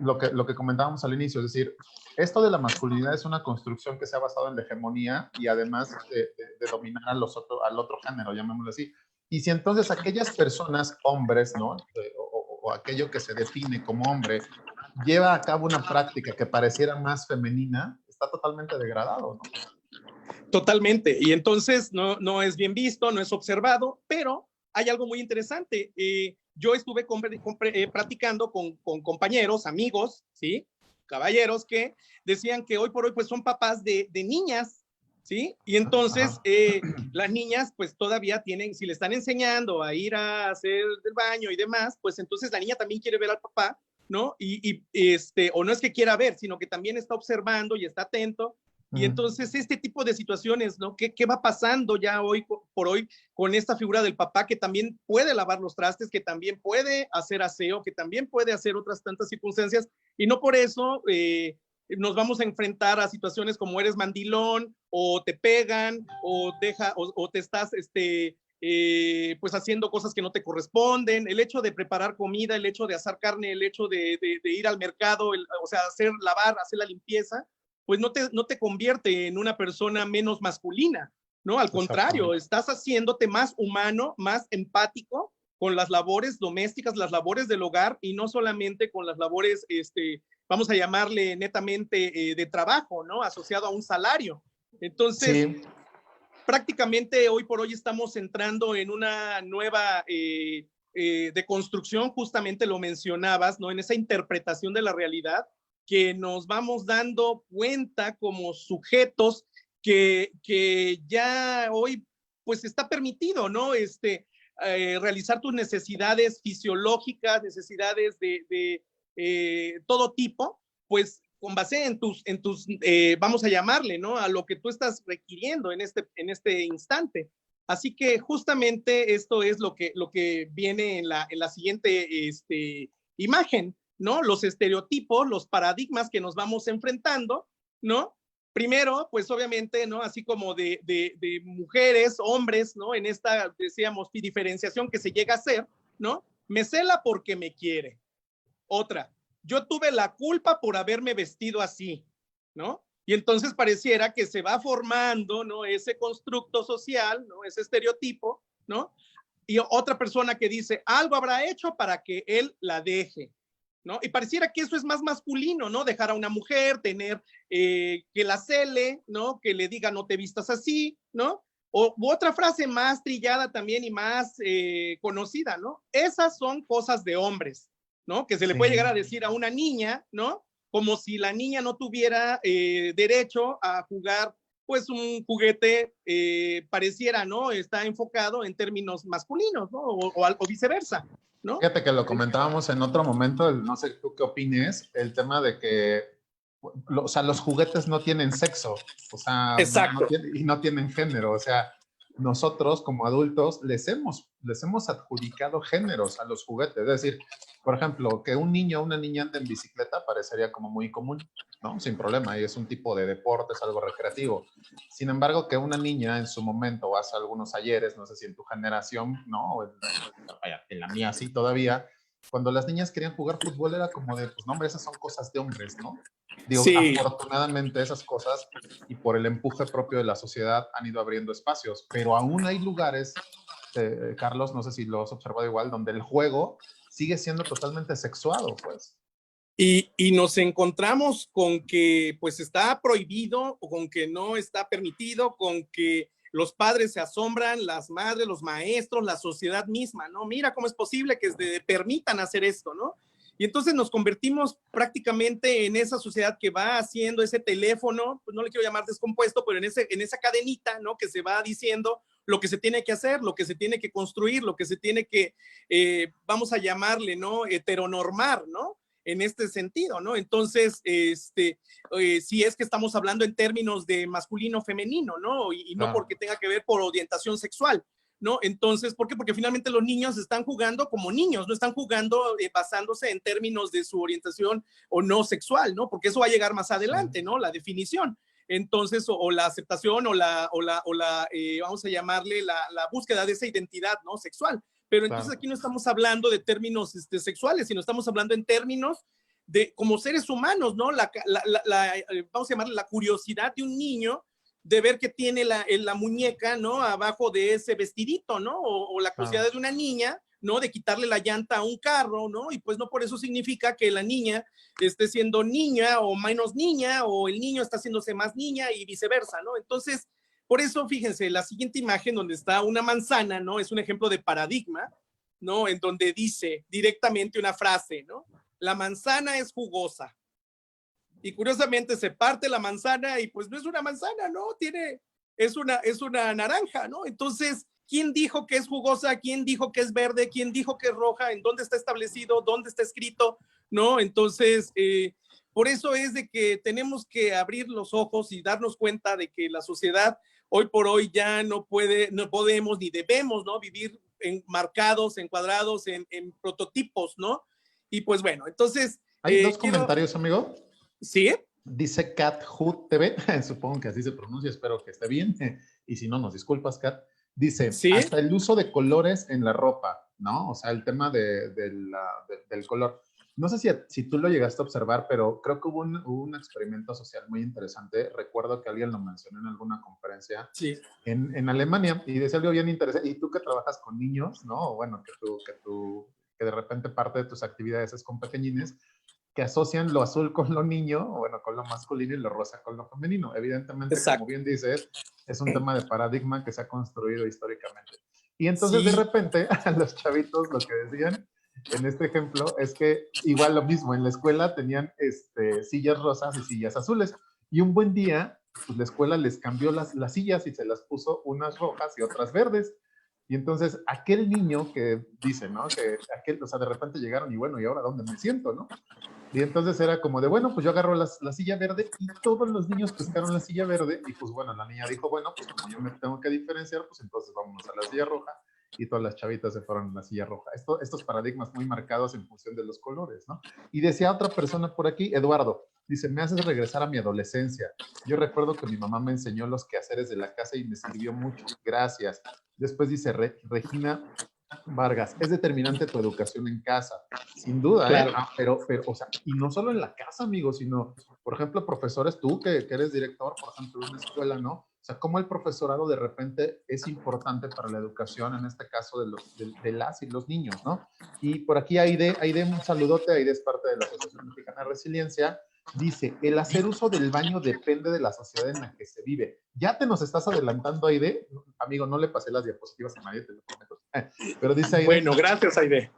lo que comentábamos al inicio, es decir, esto de la masculinidad es una construcción que se ha basado en la hegemonía y además de dominar al otro género, llamémoslo así. Y si entonces aquellas personas, hombres, ¿no? O aquello que se define como hombre, lleva a cabo una práctica que pareciera más femenina, está totalmente degradado, ¿no? Totalmente. Y entonces no es bien visto, no es observado, pero hay algo muy interesante. Yo estuve platicando con compañeros, amigos, ¿sí? Caballeros que decían que hoy por hoy pues son papás de niñas, ¿sí? Y entonces las niñas pues todavía tienen, si le están enseñando a ir a hacer el baño y demás, pues entonces la niña también quiere ver al papá, ¿no? O no es que quiera ver, sino que también está observando y está atento. Y entonces este tipo de situaciones, ¿no? ¿Qué va pasando ya hoy por hoy con esta figura del papá que también puede lavar los trastes, que también puede hacer aseo, que también puede hacer otras tantas circunstancias? Y no por eso nos vamos a enfrentar a situaciones como eres mandilón o te pegan o te estás pues haciendo cosas que no te corresponden. El hecho de preparar comida, el hecho de asar carne, el hecho de ir al mercado, o sea, hacer la limpieza, pues no te convierte en una persona menos masculina, ¿no? Al contrario, estás haciéndote más humano, más empático con las labores domésticas, las labores del hogar y no solamente con las labores, vamos a llamarle netamente de trabajo, ¿no? Asociado a un salario. Entonces, sí, prácticamente hoy por hoy estamos entrando en una nueva deconstrucción, justamente lo mencionabas, ¿no? En esa interpretación de la realidad, que nos vamos dando cuenta como sujetos que ya hoy pues está permitido, ¿no? realizar tus necesidades fisiológicas, necesidades de todo tipo, pues con base en tus vamos a llamarle, ¿no? A lo que tú estás requiriendo en este instante. Así que justamente esto es lo que viene en la siguiente imagen, ¿no? Los estereotipos, los paradigmas que nos vamos enfrentando, ¿no? Primero, pues obviamente, ¿no? Así como de mujeres, hombres, ¿no? En esta, decíamos, diferenciación que se llega a hacer, ¿no? Me cela porque me quiere. Otra, yo tuve la culpa por haberme vestido así, ¿no? Y entonces pareciera que se va formando, ¿no? Ese constructo social, ¿no? Ese estereotipo, ¿no? Y otra persona que dice, algo habrá hecho para que él la deje, ¿no? Y pareciera que eso es más masculino, ¿no? Dejar a una mujer, tener que la cele, ¿no? Que le diga, no te vistas así, ¿no? U otra frase más trillada también y más conocida, ¿no? Esas son cosas de hombres, ¿no? Que se le puede llegar a decir a una niña, ¿no? Como si la niña no tuviera derecho a jugar, pues un juguete pareciera, ¿no? Está enfocado en términos masculinos, ¿no? O viceversa, ¿no? Fíjate que lo comentábamos en otro momento, no sé tú qué opines, el tema de que, o sea, los juguetes no tienen sexo, o sea, Exacto. y no tienen género, o sea, nosotros como adultos les hemos adjudicado géneros a los juguetes, es decir, por ejemplo, que un niño o una niña ande en bicicleta parecería como muy común, ¿no? Sin problema, y es un tipo de deporte, es algo recreativo. Sin embargo, que una niña en su momento, o hace algunos ayeres, no sé si en tu generación, ¿no? O en la mía sí todavía, cuando las niñas querían jugar fútbol era como de, pues no, hombre, esas son cosas de hombres, ¿no? Digo, sí. Afortunadamente esas cosas y por el empuje propio de la sociedad han ido abriendo espacios, pero aún hay lugares, Carlos, no sé si lo has observado igual, donde el juego sigue siendo totalmente sexuado, pues. Y nos encontramos con que pues está prohibido o con que no está permitido, con que los padres se asombran, las madres, los maestros, la sociedad misma, ¿no? Mira cómo es posible que se permitan hacer esto, ¿no? Y entonces nos convertimos prácticamente en esa sociedad que va haciendo ese teléfono, pues no le quiero llamar descompuesto, pero en esa cadenita, ¿no? Que se va diciendo lo que se tiene que hacer, lo que se tiene que construir, lo que se tiene que, vamos a llamarle, ¿no? Heteronormar, ¿no? En este sentido, ¿no? Entonces, si es que estamos hablando en términos de masculino-femenino, ¿no? Y no porque tenga que ver por orientación sexual, ¿no? Entonces, ¿por qué? Porque finalmente los niños están jugando como niños, no están jugando basándose en términos de su orientación o no sexual, ¿no? Porque eso va a llegar más adelante, ¿no? La definición. Entonces, o la aceptación o la vamos a llamarle la búsqueda de esa identidad, ¿no? Sexual. Pero entonces aquí no estamos hablando de términos sexuales, sino estamos hablando en términos de como seres humanos, ¿no? Vamos a llamarle la curiosidad de un niño de ver que tiene la muñeca, ¿no? Abajo de ese vestidito, ¿no? O la curiosidad de una niña, ¿no? De quitarle la llanta a un carro, ¿no? Y pues no por eso significa que la niña esté siendo niña o menos niña, o el niño está haciéndose más niña y viceversa, ¿no? Entonces, por eso, fíjense, la siguiente imagen donde está una manzana, ¿no? Es un ejemplo de paradigma, ¿no? En donde dice directamente una frase, ¿no? La manzana es jugosa. Y curiosamente se parte la manzana y pues no es una manzana, ¿no? Es una naranja, ¿no? Entonces, ¿quién dijo que es jugosa? ¿Quién dijo que es verde? ¿Quién dijo que es roja? ¿En dónde está establecido? ¿Dónde está escrito? ¿No? Entonces, por eso es de que tenemos que abrir los ojos y darnos cuenta de que la sociedad hoy por hoy ya no podemos ni debemos, ¿no? Vivir marcados, encuadrados en prototipos, ¿no? Y pues bueno, entonces... Hay dos comentarios, amigo. ¿Sí? Dice Cat Hood TV, supongo que así se pronuncia, espero que esté bien, y si no, nos disculpas, Cat. Dice, ¿sí? Hasta el uso de colores en la ropa, ¿no? O sea, el tema del color. No sé si tú lo llegaste a observar, pero creo que hubo un experimento social muy interesante. Recuerdo que alguien lo mencionó en alguna conferencia en Alemania y decía algo bien interesante. Y tú que trabajas con niños, ¿no? Bueno, que de repente parte de tus actividades es con pequeñines, que asocian lo azul con lo niño, o bueno, con lo masculino y lo rosa con lo femenino. Evidentemente, como bien dices, es un tema de paradigma que se ha construido históricamente. Y entonces de repente a los chavitos lo que decían en este ejemplo es que igual lo mismo, en la escuela tenían sillas rosas y sillas azules. Y un buen día, pues la escuela les cambió las sillas y se las puso unas rojas y otras verdes. Y entonces aquel niño que dice, ¿no? Que aquel, o sea, de repente llegaron y bueno, ¿y ahora dónde me siento, no? Y entonces era como de, bueno, pues yo agarro la silla verde y todos los niños pescaron la silla verde y pues bueno, la niña dijo, bueno, pues como yo me tengo que diferenciar, pues entonces vámonos a la silla roja y todas las chavitas se fueron a la silla roja. Estos paradigmas muy marcados en función de los colores, ¿no? Y decía otra persona por aquí, Eduardo, dice, me haces regresar a mi adolescencia. Yo recuerdo que mi mamá me enseñó los quehaceres de la casa y me sirvió mucho. Gracias. Después dice Regina Vargas, es determinante tu educación en casa, sin duda, Claro. pero, o sea, y no solo en la casa, amigos, sino, por ejemplo, profesores, tú que eres director, por ejemplo, de una escuela, ¿no? O sea, cómo el profesorado de repente es importante para la educación, en este caso de las y los niños, ¿no? Y por aquí Aide, un saludote, Aide es parte de la Asociación Mexicana de Resiliencia, dice, el hacer uso del baño depende de la sociedad en la que se vive. Ya te nos estás adelantando, Aide. Amigo, no le pasé las diapositivas a nadie, te lo prometo. Pero dice Aide. Bueno, gracias, Aide.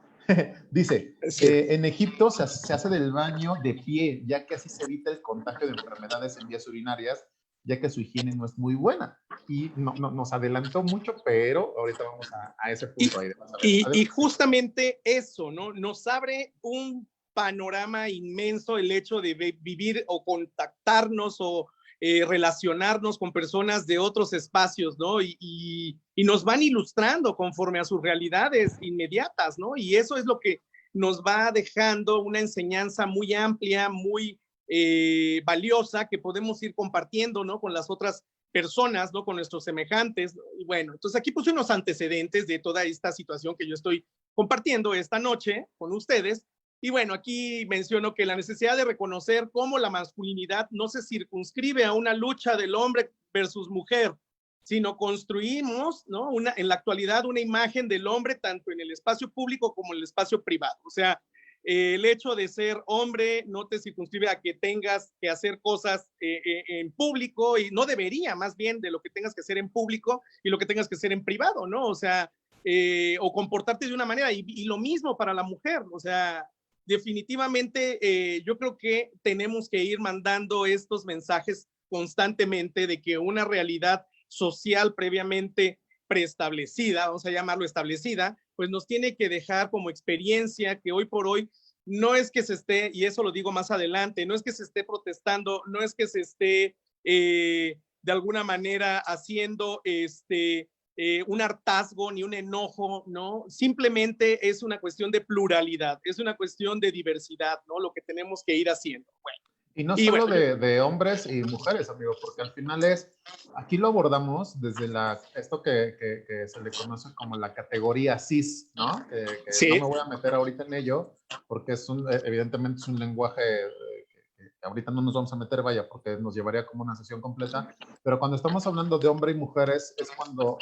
Dice, Sí. en Egipto se hace del baño de pie, ya que así se evita el contagio de enfermedades en vías urinarias, ya que su higiene no es muy buena. Y nos adelantó mucho, pero ahorita vamos a ese punto. Y justamente eso, ¿no? Nos abre un panorama inmenso el hecho de vivir o contactarnos o relacionarnos con personas de otros espacios, ¿no? Y nos van ilustrando conforme a sus realidades inmediatas, ¿no? Y eso es lo que nos va dejando una enseñanza muy amplia, muy valiosa, que podemos ir compartiendo, ¿no? Con las otras personas, ¿no? Con nuestros semejantes. Y bueno, entonces aquí puse unos antecedentes de toda esta situación que yo estoy compartiendo esta noche con ustedes. Y bueno, aquí menciono que la necesidad de reconocer cómo la masculinidad no se circunscribe a una lucha del hombre versus mujer, sino construimos, ¿no? En la actualidad una imagen del hombre tanto en el espacio público como en el espacio privado. O sea, el hecho de ser hombre no te circunscribe a que tengas que hacer cosas en público, y no debería, más bien, de lo que tengas que hacer en público y lo que tengas que hacer en privado, ¿no? O sea, o comportarte de una manera, y lo mismo para la mujer. O sea, definitivamente yo creo que tenemos que ir mandando estos mensajes constantemente de que una realidad social previamente preestablecida, vamos a llamarlo establecida, pues nos tiene que dejar como experiencia que hoy por hoy no es que se esté, y eso lo digo más adelante, no es que se esté protestando, no es que se esté de alguna manera haciendo un hartazgo ni un enojo, ¿no? Simplemente es una cuestión de pluralidad, es una cuestión de diversidad, ¿no? Lo que tenemos que ir haciendo. Bueno. Y no solo de hombres y mujeres, amigo, porque al final aquí lo abordamos desde esto que se le conoce como la categoría cis, ¿no? Que sí. No me voy a meter ahorita en ello, porque evidentemente es un lenguaje que ahorita no nos vamos a meter, vaya, porque nos llevaría como una sesión completa, pero cuando estamos hablando de hombre y mujeres es cuando,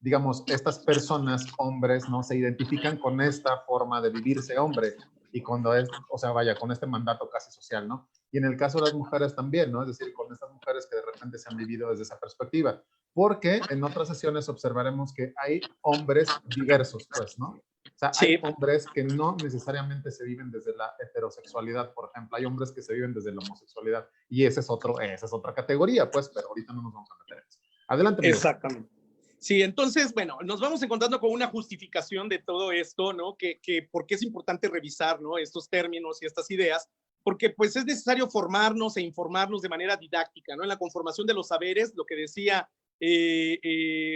digamos, estas personas, hombres, ¿no? Se identifican con esta forma de vivirse hombre, y cuando o sea, vaya, con este mandato casi social, ¿no? Y en el caso de las mujeres también, ¿no? Es decir, con estas mujeres que de repente se han vivido desde esa perspectiva. Porque en otras sesiones observaremos que hay hombres diversos, pues, ¿no? O sea, hay hombres que no necesariamente se viven desde la heterosexualidad, por ejemplo. Hay hombres que se viven desde la homosexualidad. Y esa es otra categoría, pues, pero ahorita no nos vamos a meter en eso. Adelante, amigo. Exactamente. Sí, entonces, bueno, nos vamos encontrando con una justificación de todo esto, ¿no? Que por qué es importante revisar, ¿no? Estos términos y estas ideas, porque pues es necesario formarnos e informarnos de manera didáctica, ¿no? En la conformación de los saberes, lo que decía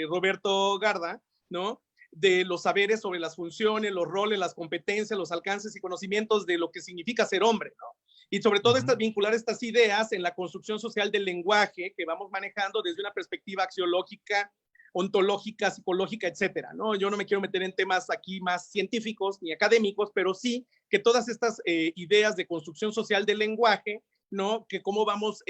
Roberto Garda, ¿no? De los saberes sobre las funciones, los roles, las competencias, los alcances y conocimientos de lo que significa ser hombre, ¿no? Y sobre todo vincular estas ideas en la construcción social del lenguaje que vamos manejando desde una perspectiva axiológica, ontológica, psicológica, etcétera, ¿no? Yo no me quiero meter en temas aquí más científicos ni académicos, pero sí que todas estas ideas de construcción social del lenguaje, ¿no? Que cómo vamos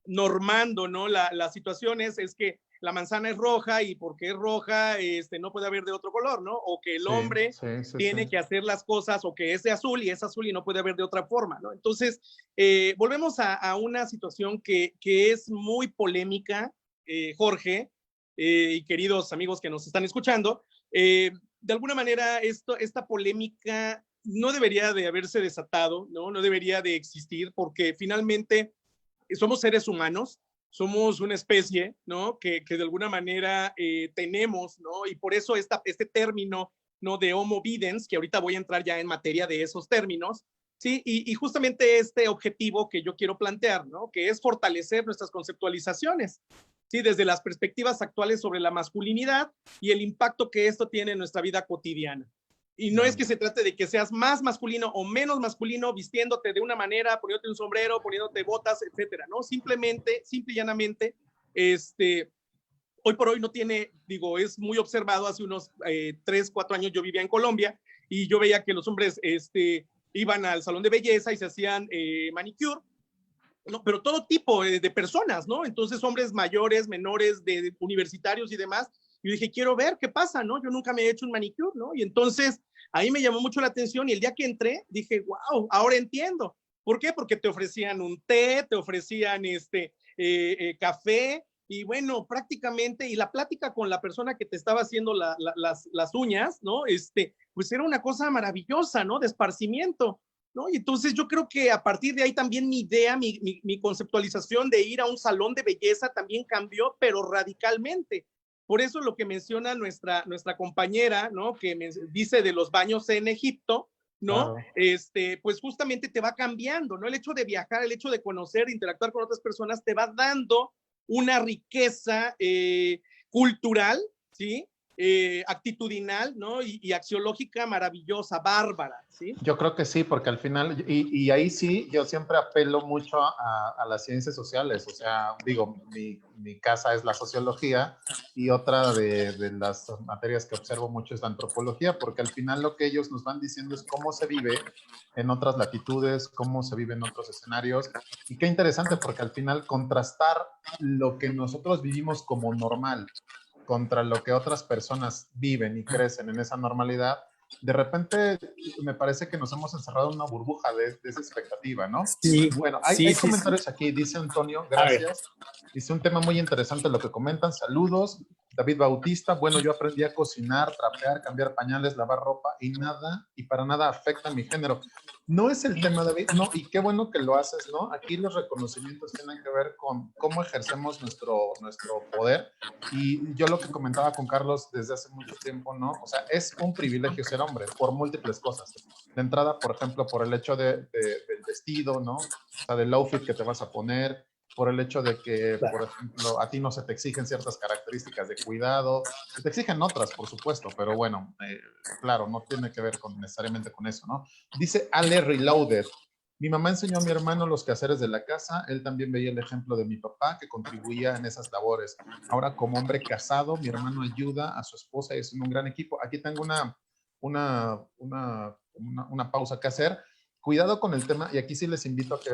normando, ¿no? Las situaciones es que la manzana es roja y porque es roja no puede haber de otro color, ¿no? O que el hombre tiene que hacer las cosas, o que es de azul y es azul y no puede haber de otra forma, ¿no? Entonces, volvemos a una situación que es muy polémica, Jorge, y queridos amigos que nos están escuchando, de alguna manera esta polémica no debería de haberse desatado, ¿no? No debería de existir, porque finalmente somos seres humanos, somos una especie, ¿no? Que de alguna manera tenemos, ¿no? Y por eso este término, ¿no? De Homo videns, que ahorita voy a entrar ya en materia de esos términos, ¿sí? Y justamente este objetivo que yo quiero plantear, ¿no? Que es fortalecer nuestras conceptualizaciones, ¿sí? Desde las perspectivas actuales sobre la masculinidad y el impacto que esto tiene en nuestra vida cotidiana. Y no es que se trate de que seas más masculino o menos masculino vistiéndote de una manera, poniéndote un sombrero, poniéndote botas, etcétera, ¿no? Simplemente, simple y llanamente, hoy por hoy no tiene, digo, es muy observado. Hace unos 3, 4 años yo vivía en Colombia y yo veía que los hombres iban al salón de belleza y se hacían manicure, ¿no? Pero todo tipo de personas, ¿no? Entonces hombres mayores, menores, de universitarios y demás. Y dije, quiero ver qué pasa, ¿no? Yo nunca me he hecho un manicure, ¿no? Y entonces ahí me llamó mucho la atención y el día que entré dije, wow, ahora entiendo. ¿Por qué? Porque te ofrecían un té, te ofrecían café y bueno, prácticamente, y la plática con la persona que te estaba haciendo las uñas, ¿no? Pues era una cosa maravillosa, ¿no? De esparcimiento, ¿no? Y entonces yo creo que a partir de ahí también mi idea, mi conceptualización de ir a un salón de belleza también cambió, pero radicalmente. Por eso lo que menciona nuestra compañera, ¿no? Que me dice de los baños en Egipto, ¿no? Claro. Pues justamente te va cambiando, ¿no? El hecho de viajar, el hecho de conocer, de interactuar con otras personas, te va dando una riqueza cultural, ¿sí? Actitudinal, ¿no? Y axiológica maravillosa, bárbara, ¿sí? Yo creo que sí, porque al final, y ahí sí, yo siempre apelo mucho a las ciencias sociales. O sea, digo, mi casa es la sociología y otra de las materias que observo mucho es la antropología, porque al final lo que ellos nos van diciendo es cómo se vive en otras latitudes, cómo se vive en otros escenarios. Y qué interesante, porque al final contrastar lo que nosotros vivimos como normal contra lo que otras personas viven y crecen en esa normalidad, de repente me parece que nos hemos encerrado en una burbuja de esa expectativa, ¿no? Sí, Bueno, hay comentarios aquí, dice Antonio, gracias. Dice un tema muy interesante lo que comentan, saludos. David Bautista, bueno, yo aprendí a cocinar, trapear, cambiar pañales, lavar ropa y para nada afecta a mi género. No es el tema, David, no, y qué bueno que lo haces, ¿no? Aquí los reconocimientos tienen que ver con cómo ejercemos nuestro poder, y yo lo que comentaba con Carlos desde hace mucho tiempo, ¿no? O sea, es un privilegio ser hombre por múltiples cosas. De entrada, por ejemplo, por el hecho del vestido, ¿no? O sea, del outfit que te vas a poner, por el hecho de que, por ejemplo, a ti no se te exigen ciertas características de cuidado, se te exigen otras, por supuesto, pero bueno, claro, no tiene que ver necesariamente con eso, ¿no? Dice Ale Reloaded, mi mamá enseñó a mi hermano los quehaceres de la casa, él también veía el ejemplo de mi papá que contribuía en esas labores. Ahora como hombre casado, mi hermano ayuda a su esposa y es un gran equipo. Aquí tengo una pausa que hacer. Cuidado con el tema, y aquí sí les invito a que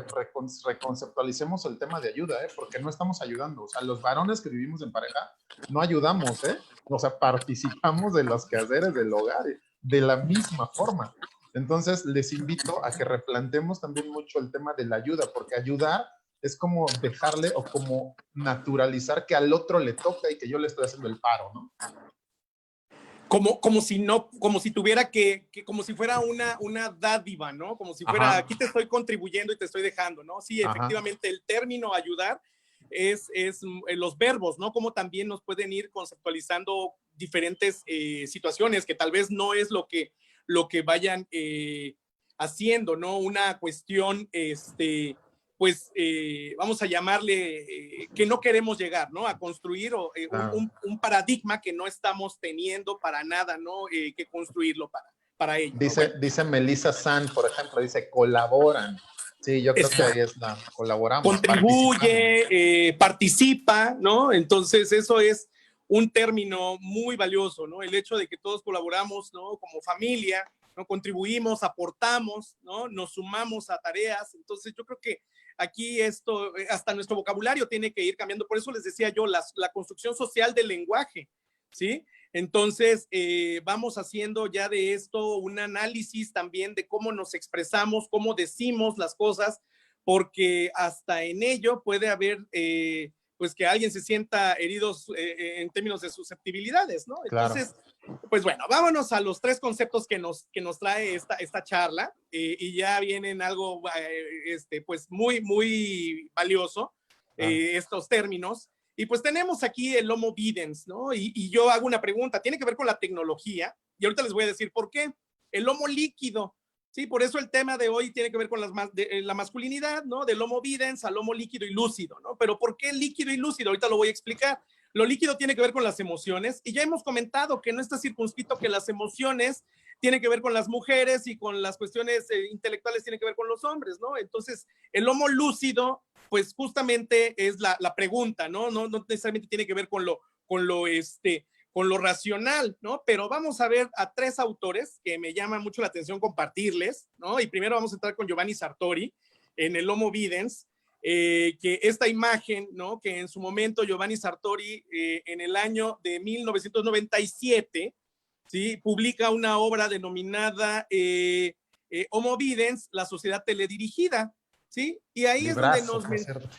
reconceptualicemos el tema de ayuda, porque no estamos ayudando. O sea, los varones que vivimos en pareja no ayudamos, o sea, participamos de los quehaceres del hogar de la misma forma. Entonces, les invito a que replantemos también mucho el tema de la ayuda, porque ayudar es como dejarle o como naturalizar que al otro le toca y que yo le estoy haciendo el paro, ¿no? Como si tuviera como si fuera una dádiva, ¿no? Como si fuera, aquí te estoy contribuyendo y te estoy dejando, ¿no? Sí, efectivamente, el término ayudar es los verbos, ¿no? Como también nos pueden ir conceptualizando diferentes situaciones que tal vez no es lo que vayan haciendo, ¿no? Una cuestión, pues vamos a llamarle que no queremos llegar, ¿no? A construir un paradigma que no estamos teniendo para nada, ¿no? Que construirlo para ello. Dice Melissa San, por ejemplo, dice colaboran. Sí, yo creo que ahí es colaboramos. Contribuye, participa, ¿no? Entonces eso es un término muy valioso, ¿no? El hecho de que todos colaboramos, ¿no? Como familia, ¿no? Contribuimos, aportamos, ¿no? Nos sumamos a tareas. Entonces yo creo que aquí esto, hasta nuestro vocabulario tiene que ir cambiando. Por eso les decía yo, la construcción social del lenguaje, ¿sí? Entonces, vamos haciendo ya de esto un análisis también de cómo nos expresamos, cómo decimos las cosas, porque hasta en ello puede haber, pues que alguien se sienta herido en términos de susceptibilidades, ¿no? Entonces, claro. Pues bueno, vámonos a los 3 conceptos que nos trae esta charla, y ya vienen algo, pues muy, muy valioso, estos términos. Y pues tenemos aquí el Homo videns, ¿no? Y yo hago una pregunta, tiene que ver con la tecnología, y ahorita les voy a decir por qué. El Homo líquido, ¿sí? Por eso el tema de hoy tiene que ver con la masculinidad, ¿no? Del Homo videns al Homo líquido y lúcido, ¿no? Pero ¿por qué líquido y lúcido? Ahorita lo voy a explicar. Lo líquido tiene que ver con las emociones, y ya hemos comentado que no está circunscrito que las emociones tienen que ver con las mujeres y con las cuestiones intelectuales tienen que ver con los hombres, ¿no? Entonces, el Homo lúcido, pues justamente es la pregunta, ¿no? No necesariamente tiene que ver con lo racional, ¿no? Pero vamos a ver a 3 autores que me llama mucho la atención compartirles, ¿no? Y primero vamos a entrar con Giovanni Sartori en el Homo videns, que esta imagen, ¿no? Que en su momento Giovanni Sartori en el año de 1997, ¿sí? Publica una obra denominada Homo videns, la sociedad teledirigida, ¿sí? Y ahí Librazo, es donde cierto.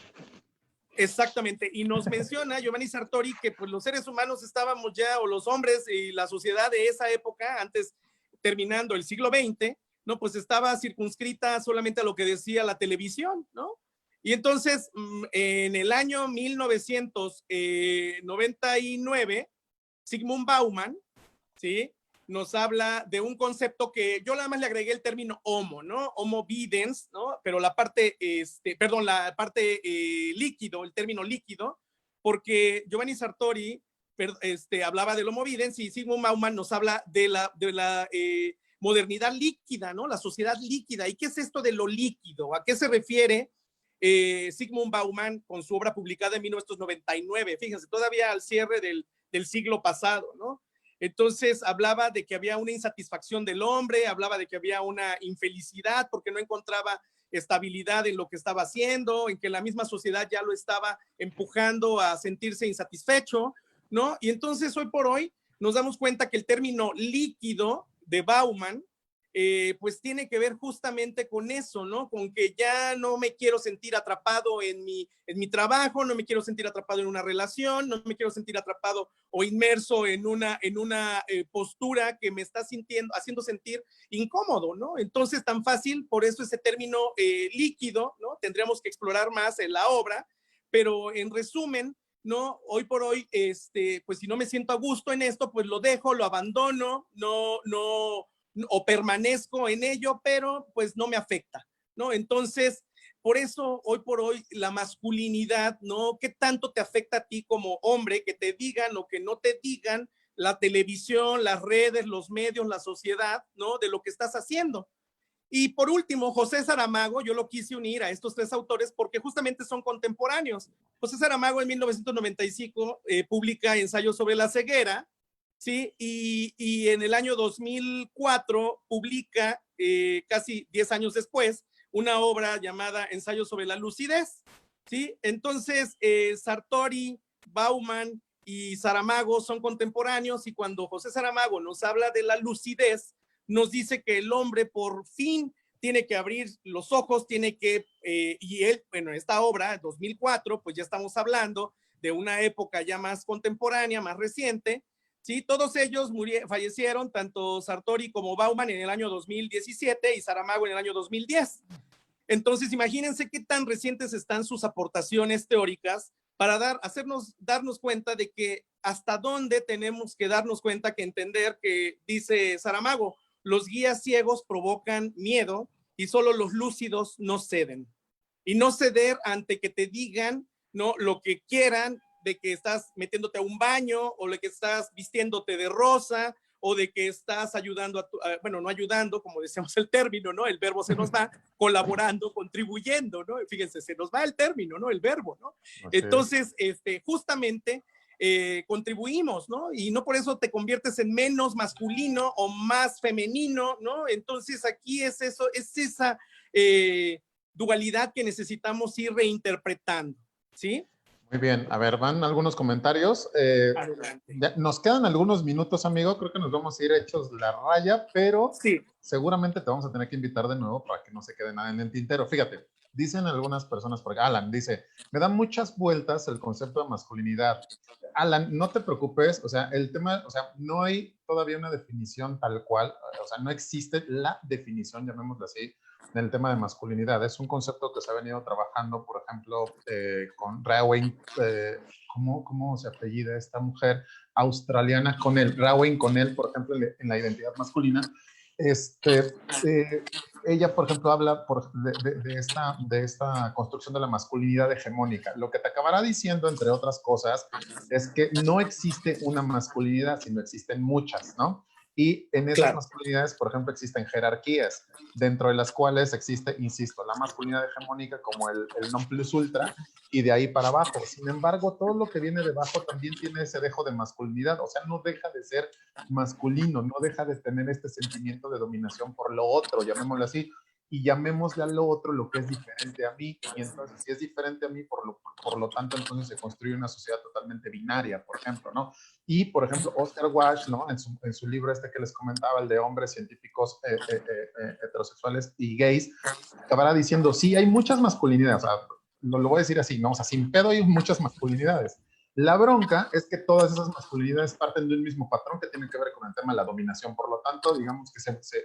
exactamente, y nos menciona Giovanni Sartori que pues los seres humanos estábamos ya, o los hombres y la sociedad de esa época, antes terminando el siglo XX, ¿no? Pues estaba circunscrita solamente a lo que decía la televisión, ¿no? Y entonces, en el año 1999, Zygmunt Bauman, ¿sí? Nos habla de un concepto que yo nada más le agregué el término homo, ¿no? Homo videns, ¿no? Pero la parte, la parte líquido, el término líquido, porque Giovanni Sartori hablaba del homo videns y Zygmunt Bauman nos habla de la modernidad líquida, ¿no? La sociedad líquida. ¿Y qué es esto de lo líquido? ¿A qué se refiere Zygmunt Bauman con su obra publicada en 1999? Fíjense, todavía al cierre del siglo pasado, ¿no? Entonces hablaba de que había una insatisfacción del hombre, hablaba de que había una infelicidad porque no encontraba estabilidad en lo que estaba haciendo, en que la misma sociedad ya lo estaba empujando a sentirse insatisfecho, ¿no? Y entonces hoy por hoy nos damos cuenta que el término líquido de Bauman pues tiene que ver justamente con eso, ¿no? Con que ya no me quiero sentir atrapado en mi trabajo, no me quiero sentir atrapado en una relación, no me quiero sentir atrapado o inmerso en una postura que me está haciendo sentir incómodo, ¿no? Entonces, tan fácil, por eso ese término líquido, ¿no? Tendríamos que explorar más en la obra, pero en resumen, ¿no? Hoy por hoy, pues si no me siento a gusto en esto, pues lo dejo, lo abandono, o permanezco en ello, pero pues no me afecta, ¿no? Entonces, por eso hoy por hoy la masculinidad, ¿no? ¿Qué tanto te afecta a ti como hombre que te digan o que no te digan la televisión, las redes, los medios, la sociedad, ¿no? De lo que estás haciendo. Y por último, José Saramago, yo lo quise unir a estos 3 autores porque justamente son contemporáneos. José Saramago en 1995 publica Ensayos sobre la ceguera, ¿sí? Y en el año 2004 publica, casi 10 años después, una obra llamada Ensayos sobre la lucidez, ¿sí? Entonces, Sartori, Bauman y Saramago son contemporáneos, y cuando José Saramago nos habla de la lucidez, nos dice que el hombre por fin tiene que abrir los ojos, tiene que, y él, bueno, esta obra, 2004, pues ya estamos hablando de una época ya más contemporánea, más reciente, ¿sí? Todos ellos fallecieron, tanto Sartori como Bauman en el año 2017 y Saramago en el año 2010. Entonces, imagínense qué tan recientes están sus aportaciones teóricas para darnos cuenta de que hasta dónde tenemos que darnos cuenta, que entender que, dice Saramago, los guías ciegos provocan miedo y solo los lúcidos no ceden. Y no ceder ante que te digan, ¿no? Lo que quieran, de que estás metiéndote a un baño o de que estás vistiéndote de rosa o de que estás ayudando bueno, no ayudando, como decíamos el término, ¿no? El verbo se nos va, colaborando, contribuyendo, ¿no? Fíjense, se nos va el término, ¿no? El verbo, ¿no? Entonces, justamente contribuimos, ¿no? Y no por eso te conviertes en menos masculino o más femenino, ¿no? Entonces aquí es eso, es esa dualidad que necesitamos ir reinterpretando, ¿sí? Muy bien, a ver, van algunos comentarios. Nos quedan algunos minutos, amigo, creo que nos vamos a ir hechos la raya, pero sí, seguramente te vamos a tener que invitar de nuevo para que no se quede nada en el tintero. Fíjate, dicen algunas personas, porque Alan dice, me da muchas vueltas el concepto de masculinidad. Alan, no te preocupes, o sea, el tema, o sea, no hay todavía una definición tal cual, o sea, no existe la definición, llamémosla así, en el tema de masculinidad. Es un concepto que se ha venido trabajando, por ejemplo, con Raewyn, ¿cómo se apellida esta mujer australiana? Connell, Raewyn Connell, por ejemplo, en la identidad masculina. Ella, por ejemplo, habla de esta construcción de la masculinidad hegemónica. Lo que te acabará diciendo, entre otras cosas, es que no existe una masculinidad, sino existen muchas, ¿no? Y en esas Claro. masculinidades, por ejemplo, existen jerarquías, dentro de las cuales existe, insisto, la masculinidad hegemónica como el non plus ultra, y de ahí para abajo. Sin embargo, todo lo que viene debajo también tiene ese dejo de masculinidad, o sea, no deja de ser masculino, no deja de tener este sentimiento de dominación por lo otro, llamémoslo así, y llamémosle a lo otro lo que es diferente a mí, y entonces si es diferente a mí, por lo tanto, entonces se construye una sociedad totalmente binaria, por ejemplo, ¿no? Y, por ejemplo, Oscar Walsh, ¿no? En su libro que les comentaba, el de hombres científicos heterosexuales y gays, acabará diciendo, sí, hay muchas masculinidades, o sea, lo voy a decir así, ¿no? O sea, sin pedo hay muchas masculinidades. La bronca es que todas esas masculinidades parten de un mismo patrón que tiene que ver con el tema de la dominación. Por lo tanto, digamos que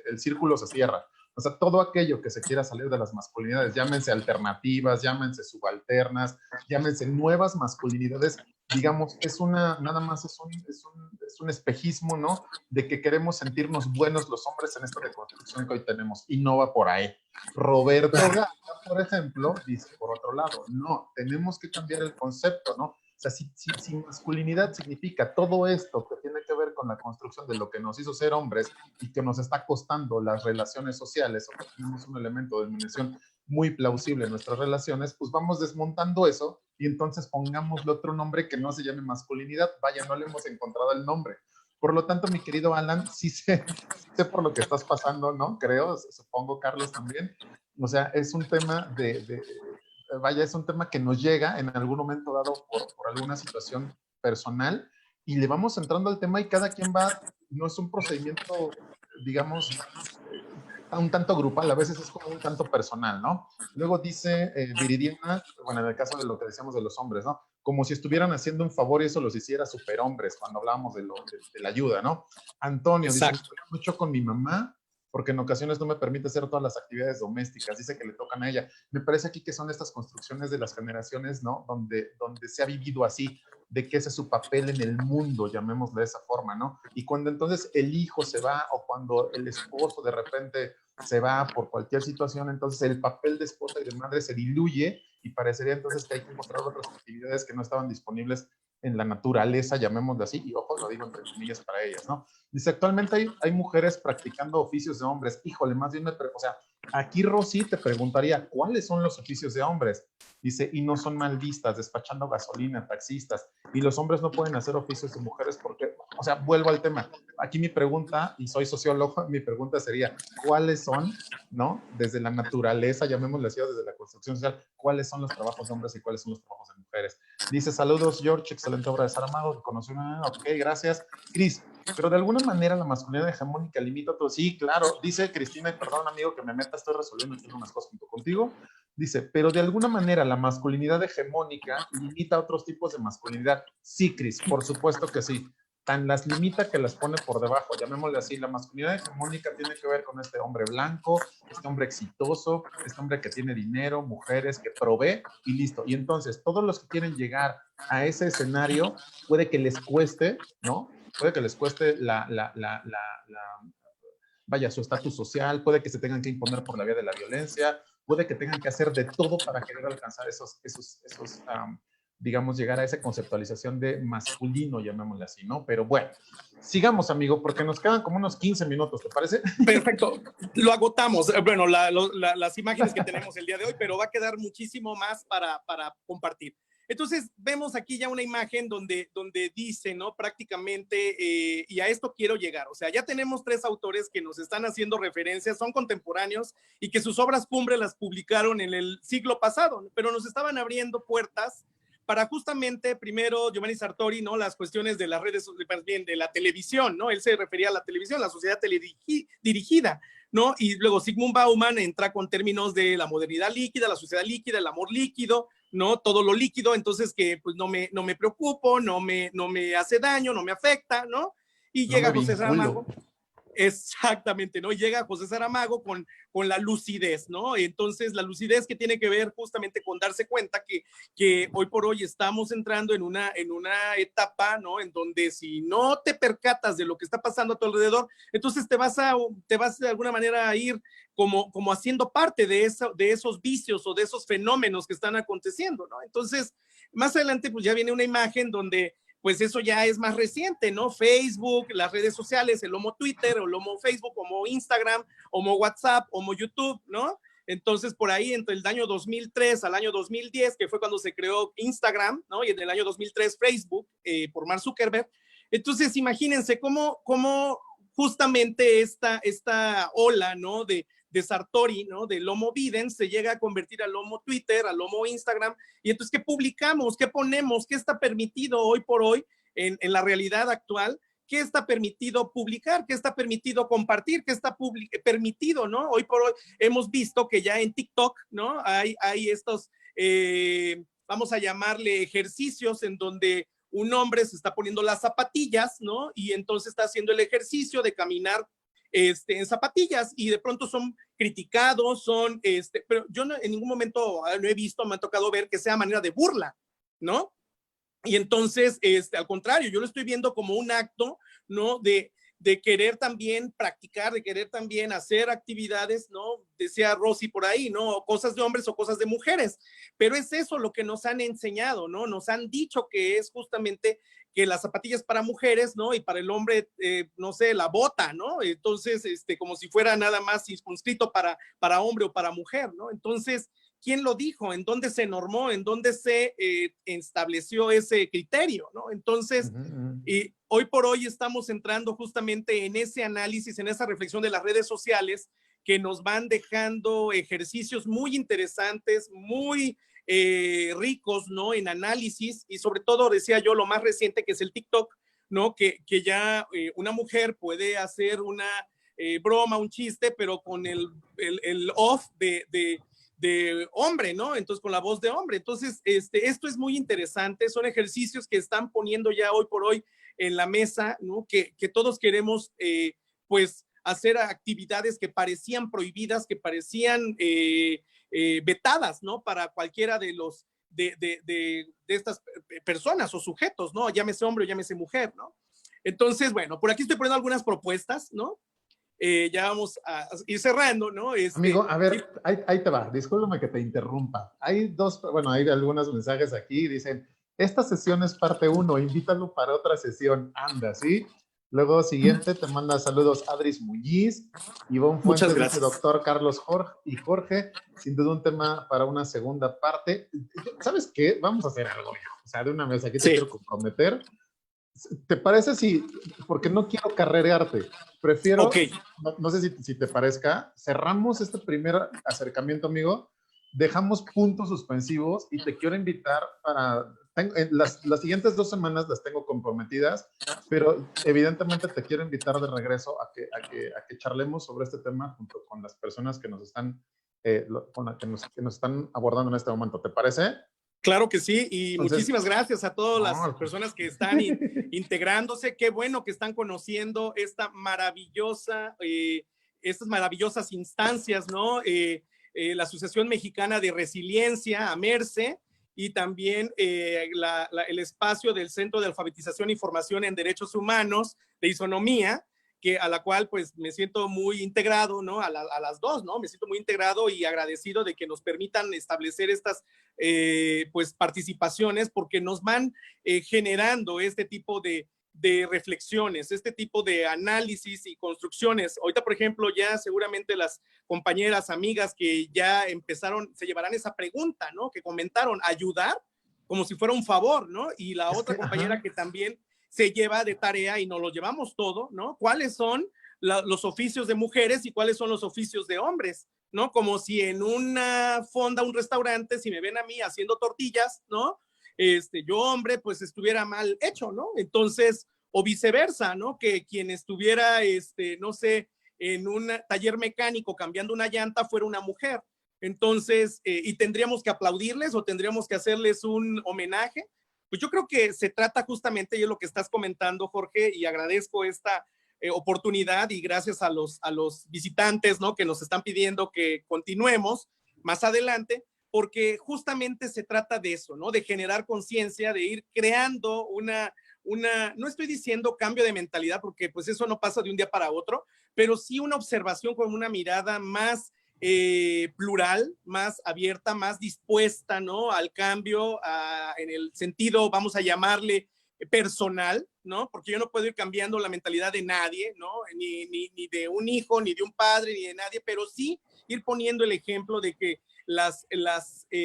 el círculo se cierra. O sea, todo aquello que se quiera salir de las masculinidades, llámense alternativas, llámense subalternas, llámense nuevas masculinidades, digamos, nada más es un espejismo, ¿no? De que queremos sentirnos buenos los hombres en esta deconstrucción que hoy tenemos, y no va por ahí. Roberto Gata, por ejemplo, dice por otro lado, no, tenemos que cambiar el concepto, ¿no? O sea, si masculinidad significa todo esto que tiene que ver con la construcción de lo que nos hizo ser hombres y que nos está costando las relaciones sociales, o que tenemos un elemento de dominación muy plausible en nuestras relaciones, pues vamos desmontando eso y entonces pongámosle otro nombre que no se llame masculinidad. Vaya, no le hemos encontrado el nombre. Por lo tanto, mi querido Alan, sí sé por lo que estás pasando, ¿no? Creo, supongo Carlos también. O sea, es un tema vaya, es un tema que nos llega en algún momento dado por alguna situación personal y le vamos entrando al tema y cada quien va, no es un procedimiento, digamos, un tanto grupal, a veces es como un tanto personal, ¿no? Luego dice Viridiana, bueno, en el caso de lo que decíamos de los hombres, ¿no? Como si estuvieran haciendo un favor y eso los hiciera superhombres cuando hablábamos de la ayuda, ¿no? Antonio dice, mucho con mi mamá porque en ocasiones no me permite hacer todas las actividades domésticas, dice que le tocan a ella. Me parece aquí que son estas construcciones de las generaciones, ¿no? Donde se ha vivido así, de que ese es su papel en el mundo, llamémoslo de esa forma, ¿no? Y cuando entonces el hijo se va o cuando el esposo de repente se va por cualquier situación, entonces el papel de esposa y de madre se diluye y parecería entonces que hay que mostrar otras actividades que no estaban disponibles en la naturaleza, llamémoslo así, y ojo, lo digo entre comillas para ellas, ¿no? Dice, actualmente hay mujeres practicando oficios de hombres. Híjole, más bien o sea, aquí Rosy te preguntaría, ¿cuáles son los oficios de hombres? Dice, y no son mal vistas, despachando gasolina, taxistas, y los hombres no pueden hacer oficios de mujeres porque, o sea, vuelvo al tema. Aquí mi pregunta, y soy sociólogo, mi pregunta sería, ¿cuáles son, no? Desde la naturaleza, llamémoslo así, desde la construcción social, ¿cuáles son los trabajos de hombres y cuáles son los trabajos de mujeres? Dice, saludos, George, excelente obra de Saramago, que conoció una... Ok, gracias. Cris, pero de alguna manera la masculinidad hegemónica limita a todo. Sí, claro, dice Cristina, y perdón amigo que me meta, estoy resolviendo aquí unas cosas junto contigo. Dice, pero de alguna manera la masculinidad hegemónica limita a otros tipos de masculinidad. Sí, Cris, por supuesto que sí. Tan las limita que las pone por debajo, llamémosle así. La masculinidad hegemónica tiene que ver con este hombre blanco, este hombre exitoso, este hombre que tiene dinero, mujeres, que provee y listo. Y entonces todos los que quieren llegar a ese escenario puede que les cueste, ¿no? Puede que les cueste vaya, su estatus social, puede que se tengan que imponer por la vía de la violencia, puede que tengan que hacer de todo para querer alcanzar digamos, llegar a esa conceptualización de masculino, llamémosle así, ¿no? Pero bueno, sigamos, amigo, porque nos quedan como unos 15 minutos, ¿te parece? Perfecto, lo agotamos. Bueno, las imágenes que tenemos el día de hoy, pero va a quedar muchísimo más para compartir. Entonces, vemos aquí ya una imagen donde dice, ¿no? Prácticamente, y a esto quiero llegar, o sea, ya tenemos 3 autores que nos están haciendo referencias, son contemporáneos y que sus obras cumbre las publicaron en el siglo pasado, pero nos estaban abriendo puertas para justamente, primero, Giovanni Sartori, ¿no? Las cuestiones de las redes, más bien de la televisión, ¿no? Él se refería a la televisión, la sociedad teledirigida, ¿no? Y luego Zygmunt Bauman entra con términos de la modernidad líquida, la sociedad líquida, el amor líquido, ¿no? Todo lo líquido, entonces que pues no me preocupo, no me hace daño, no me afecta, ¿no? Y llega José Saramago. Exactamente, ¿no? Llega José Saramago con la lucidez, ¿no? Entonces, la lucidez que tiene que ver justamente con darse cuenta que hoy por hoy estamos entrando en una etapa, ¿no? En donde si no te percatas de lo que está pasando a tu alrededor, entonces te vas de alguna manera a ir como haciendo parte de esos vicios o de esos fenómenos que están aconteciendo, ¿no? Entonces, más adelante, pues ya viene una imagen donde pues eso ya es más reciente, ¿no? Facebook, las redes sociales, el Homo Twitter, o el Homo Facebook, Homo Instagram, Homo WhatsApp, Homo YouTube, ¿no? Entonces, por ahí, entre el año 2003 al año 2010, que fue cuando se creó Instagram, ¿no? Y en el año 2003 Facebook, por Mark Zuckerberg. Entonces, imagínense cómo justamente esta ola, ¿no? De Sartori, ¿no? Del Homo Videns, se llega a convertir al Homo Twitter, al Homo Instagram, y entonces, ¿qué publicamos? ¿Qué ponemos? ¿Qué está permitido hoy por hoy en la realidad actual? ¿Qué está permitido publicar? ¿Qué está permitido compartir? ¿Qué está permitido, no? Hoy por hoy hemos visto que ya en TikTok, ¿no? Hay estos, vamos a llamarle ejercicios en donde un hombre se está poniendo las zapatillas, ¿no? Y entonces está haciendo el ejercicio de caminar en zapatillas, y de pronto son criticados, pero yo en ningún momento no he visto, me ha tocado ver que sea manera de burla, ¿no? Y entonces, al contrario, yo lo estoy viendo como un acto, ¿no? De querer también practicar, de querer también hacer actividades, ¿no? Decía Rosy por ahí, ¿no? Cosas de hombres o cosas de mujeres, pero es eso lo que nos han enseñado, ¿no? Nos han dicho que es justamente que las zapatillas para mujeres, ¿no? Y para el hombre, no sé, la bota, ¿no? Entonces, como si fuera nada más circunscrito para hombre o para mujer, ¿no? Entonces, ¿quién lo dijo? ¿En dónde se normó? ¿En dónde se estableció ese criterio? ¿No? Entonces, y hoy por hoy estamos entrando justamente en ese análisis, en esa reflexión de las redes sociales que nos van dejando ejercicios muy interesantes, muy ricos, ¿no? En análisis, y sobre todo, decía yo, lo más reciente, que es el TikTok, ¿no? Que ya una mujer puede hacer una broma, un chiste, pero con el off de hombre, ¿no? Entonces, con la voz de hombre. Entonces, esto es muy interesante, son ejercicios que están poniendo ya hoy por hoy en la mesa, ¿no? Que todos queremos, pues, hacer actividades que parecían prohibidas, que parecían vetadas, ¿no? Para cualquiera de estas personas o sujetos, ¿no? Llámese hombre o llámese mujer, ¿no? Entonces, bueno, por aquí estoy poniendo algunas propuestas, ¿no? Ya vamos a ir cerrando, ¿no? Amigo, a ver, sí. ahí te va, discúlpame que te interrumpa. Hay hay algunos mensajes aquí, dicen, esta sesión es parte 1, invítalo para otra sesión, anda, ¿sí? Luego, siguiente, te manda saludos Adris Muñiz, Ivonne Muchas Fuentes dice, gracias. doctor Carlos Jorge, sin duda un tema para una segunda parte. ¿Sabes qué? Vamos a hacer algo ya, o sea, de una vez, aquí te quiero comprometer. ¿Te parece si, porque no quiero carrerearte, prefiero, no sé si te parezca, cerramos este primer acercamiento, amigo, dejamos puntos suspensivos y te quiero invitar para, las siguientes 2 semanas las tengo comprometidas, pero evidentemente te quiero invitar de regreso a que charlemos sobre este tema junto con las personas que nos están, que nos están abordando en este momento. ¿Te parece? Claro que sí, y Entonces, muchísimas gracias a todas las no, personas que están integrándose. Qué bueno que están conociendo estas maravillosas instancias, ¿no? La Asociación Mexicana de Resiliencia, AMERCE, y también el espacio del Centro de Alfabetización y Formación en Derechos Humanos de Isonomía, a la cual pues me siento muy integrado, ¿no? A las dos, ¿no? Me siento muy integrado y agradecido de que nos permitan establecer estas pues participaciones, porque nos van generando este tipo de reflexiones, este tipo de análisis y construcciones. Ahorita, por ejemplo, ya seguramente las compañeras, amigas que ya empezaron, se llevarán esa pregunta, ¿no? Que comentaron, ayudar como si fuera un favor, ¿no? Y la otra compañera que también se lleva de tarea, y nos lo llevamos todo, ¿no? ¿Cuáles son los oficios de mujeres y cuáles son los oficios de hombres? ¿No? Como si en una fonda, un restaurante, si me ven a mí haciendo tortillas, ¿no? Yo, hombre, pues estuviera mal hecho, ¿no? Entonces, o viceversa, ¿no? Que quien estuviera, no sé, en un taller mecánico cambiando una llanta fuera una mujer. Entonces, y tendríamos que aplaudirles o tendríamos que hacerles un homenaje. Pues yo creo que se trata justamente, y es lo que estás comentando, Jorge, y agradezco esta oportunidad y gracias a los visitantes, ¿no? Que nos están pidiendo que continuemos más adelante, porque justamente se trata de eso, ¿no? De generar conciencia, de ir creando no estoy diciendo cambio de mentalidad, porque pues eso no pasa de un día para otro, pero sí una observación con una mirada más plural, más abierta, más dispuesta, ¿no? Al cambio, en el sentido, vamos a llamarle personal, ¿no? Porque yo no puedo ir cambiando la mentalidad de nadie, ¿no? Ni de un hijo, ni de un padre, ni de nadie, pero sí ir poniendo el ejemplo de que las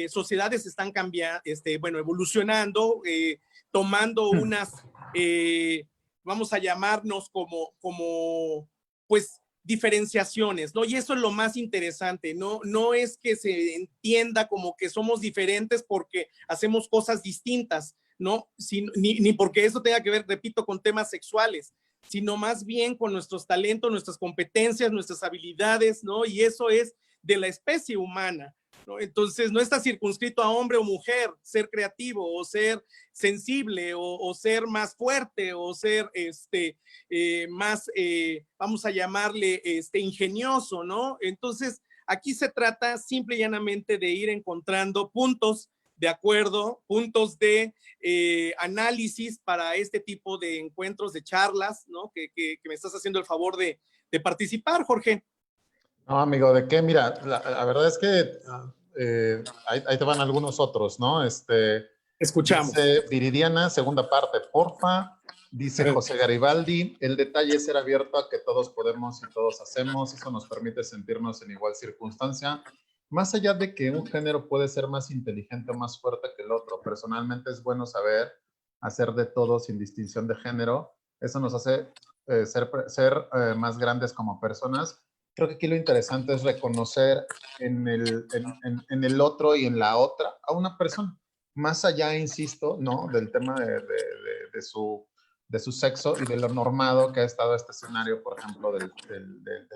sociedades están cambiando, bueno, evolucionando, tomando unas, vamos a llamarnos pues, diferenciaciones, ¿no? Y eso es lo más interesante, no es que se entienda como que somos diferentes porque hacemos cosas distintas, ¿no? Ni porque eso tenga que ver, repito, con temas sexuales, sino más bien con nuestros talentos, nuestras competencias, nuestras habilidades, ¿no? Y eso es de la especie humana, ¿no? Entonces, no está circunscrito a hombre o mujer, ser creativo o ser sensible o ser más fuerte o ser más, vamos a llamarle, ingenioso, ¿no? Entonces, aquí se trata simple y llanamente de ir encontrando puntos de acuerdo, puntos de análisis para este tipo de encuentros, de charlas, ¿no? Que me estás haciendo el favor de participar, Jorge. No, amigo, ¿de qué? Mira, la verdad es que ahí te van algunos otros, ¿no? Escuchamos. Dice Viridiana, segunda parte, porfa. Dice José Garibaldi, el detalle es ser abierto a que todos podemos y todos hacemos, eso nos permite sentirnos en igual circunstancia, más allá de que un género puede ser más inteligente o más fuerte que el otro. Personalmente es bueno saber hacer de todo sin distinción de género, eso nos hace ser más grandes como personas. Creo que aquí lo interesante es reconocer en el otro y en la otra a una persona. Más allá, insisto, ¿no? Del tema de su sexo y de lo normado que ha estado este escenario, por ejemplo, de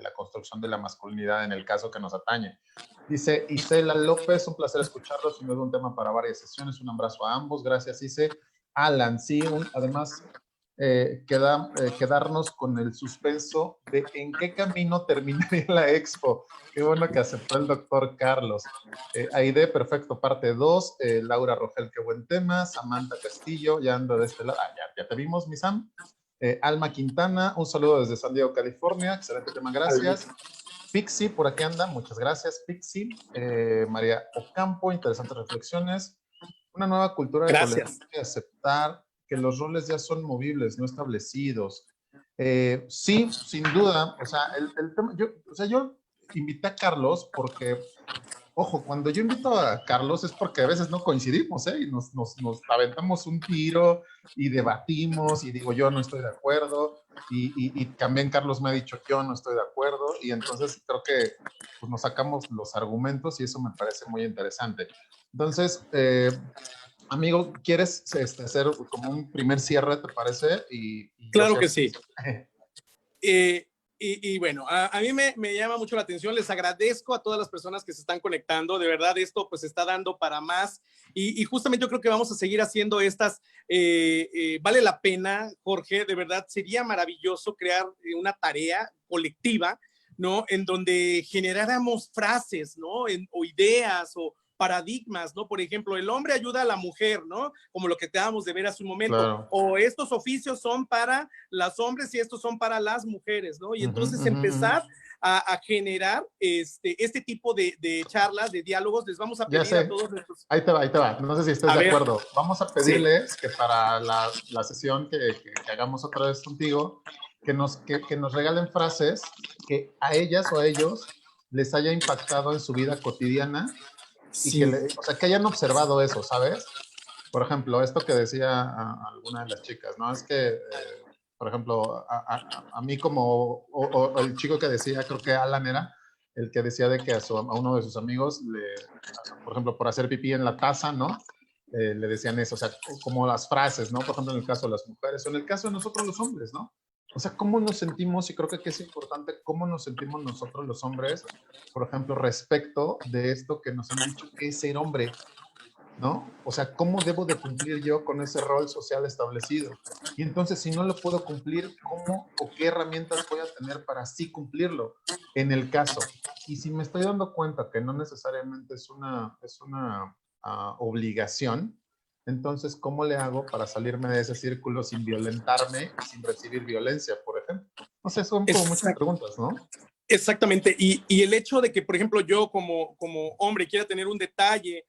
la construcción de la masculinidad en el caso que nos atañe. Dice Isela López, un placer escucharlo, sin duda un tema para varias sesiones, un abrazo a ambos, gracias Ise. Alan, sí, además quedarnos con el suspenso de en qué camino terminaría la expo. Qué bueno que aceptó el doctor Carlos. Aide, perfecto, parte 2. Laura Rogel, qué buen tema. Samantha Castillo, ya ando de este lado. Ya te vimos, mi Sam. Alma Quintana, un saludo desde San Diego, California. Excelente tema, gracias. Pixie, por aquí anda, muchas gracias, Pixie. María Ocampo, interesantes reflexiones. Una nueva cultura de tolerancia y aceptar que los roles ya son movibles, no establecidos. Sí, sin duda, o sea, el tema, yo invité a Carlos porque, ojo, cuando yo invito a Carlos es porque a veces no coincidimos, ¿eh? Y nos aventamos un tiro y debatimos y digo, yo no estoy de acuerdo y también Carlos me ha dicho, yo no estoy de acuerdo y entonces creo que pues, nos sacamos los argumentos y eso me parece muy interesante. Entonces, amigo, ¿quieres hacer como un primer cierre, te parece? Claro que sí. Y bueno, a mí me llama mucho la atención, les agradezco a todas las personas que se están conectando, de verdad esto pues está dando para más y justamente yo creo que vamos a seguir haciendo estas, vale la pena, Jorge, de verdad sería maravilloso crear una tarea colectiva, ¿no? En donde generáramos frases, ¿no? O ideas o paradigmas, ¿no? Por ejemplo, el hombre ayuda a la mujer, ¿no? Como lo que acabamos de ver hace un momento. Claro. O estos oficios son para los hombres y estos son para las mujeres, ¿no? Y entonces empezar a generar este tipo de charlas, de diálogos, les vamos a pedir a todos nuestros... Ahí te va. No sé si estés de acuerdo. Vamos a pedirles que para la sesión que hagamos otra vez contigo, que nos regalen frases que a ellas o a ellos les haya impactado en su vida cotidiana y que hayan observado eso, ¿sabes? Por ejemplo, esto que decía alguna de las chicas, ¿no? Es que, por ejemplo, a mí como, o el chico que decía, creo que Alan era, el que decía de que a uno de sus amigos, por ejemplo, por hacer pipí en la taza, ¿no? Le decían eso, o sea, como las frases, ¿no? Por ejemplo, en el caso de las mujeres, o en el caso de nosotros los hombres, ¿no? O sea, cómo nos sentimos, y creo que aquí es importante cómo nos sentimos nosotros los hombres, por ejemplo, respecto de esto que nos han dicho que es ser hombre. ¿no? O sea, ¿cómo debo de cumplir yo con ese rol social establecido? Y entonces, si no lo puedo cumplir, ¿cómo o qué herramientas voy a tener para así cumplirlo? En el caso. Y si me estoy dando cuenta que no necesariamente es una obligación, entonces, ¿cómo le hago para salirme de ese círculo sin violentarme y sin recibir violencia, por ejemplo? No sé, son como muchas preguntas, ¿no? Exactamente. Y el hecho de que, por ejemplo, yo como hombre quiera tener un detalle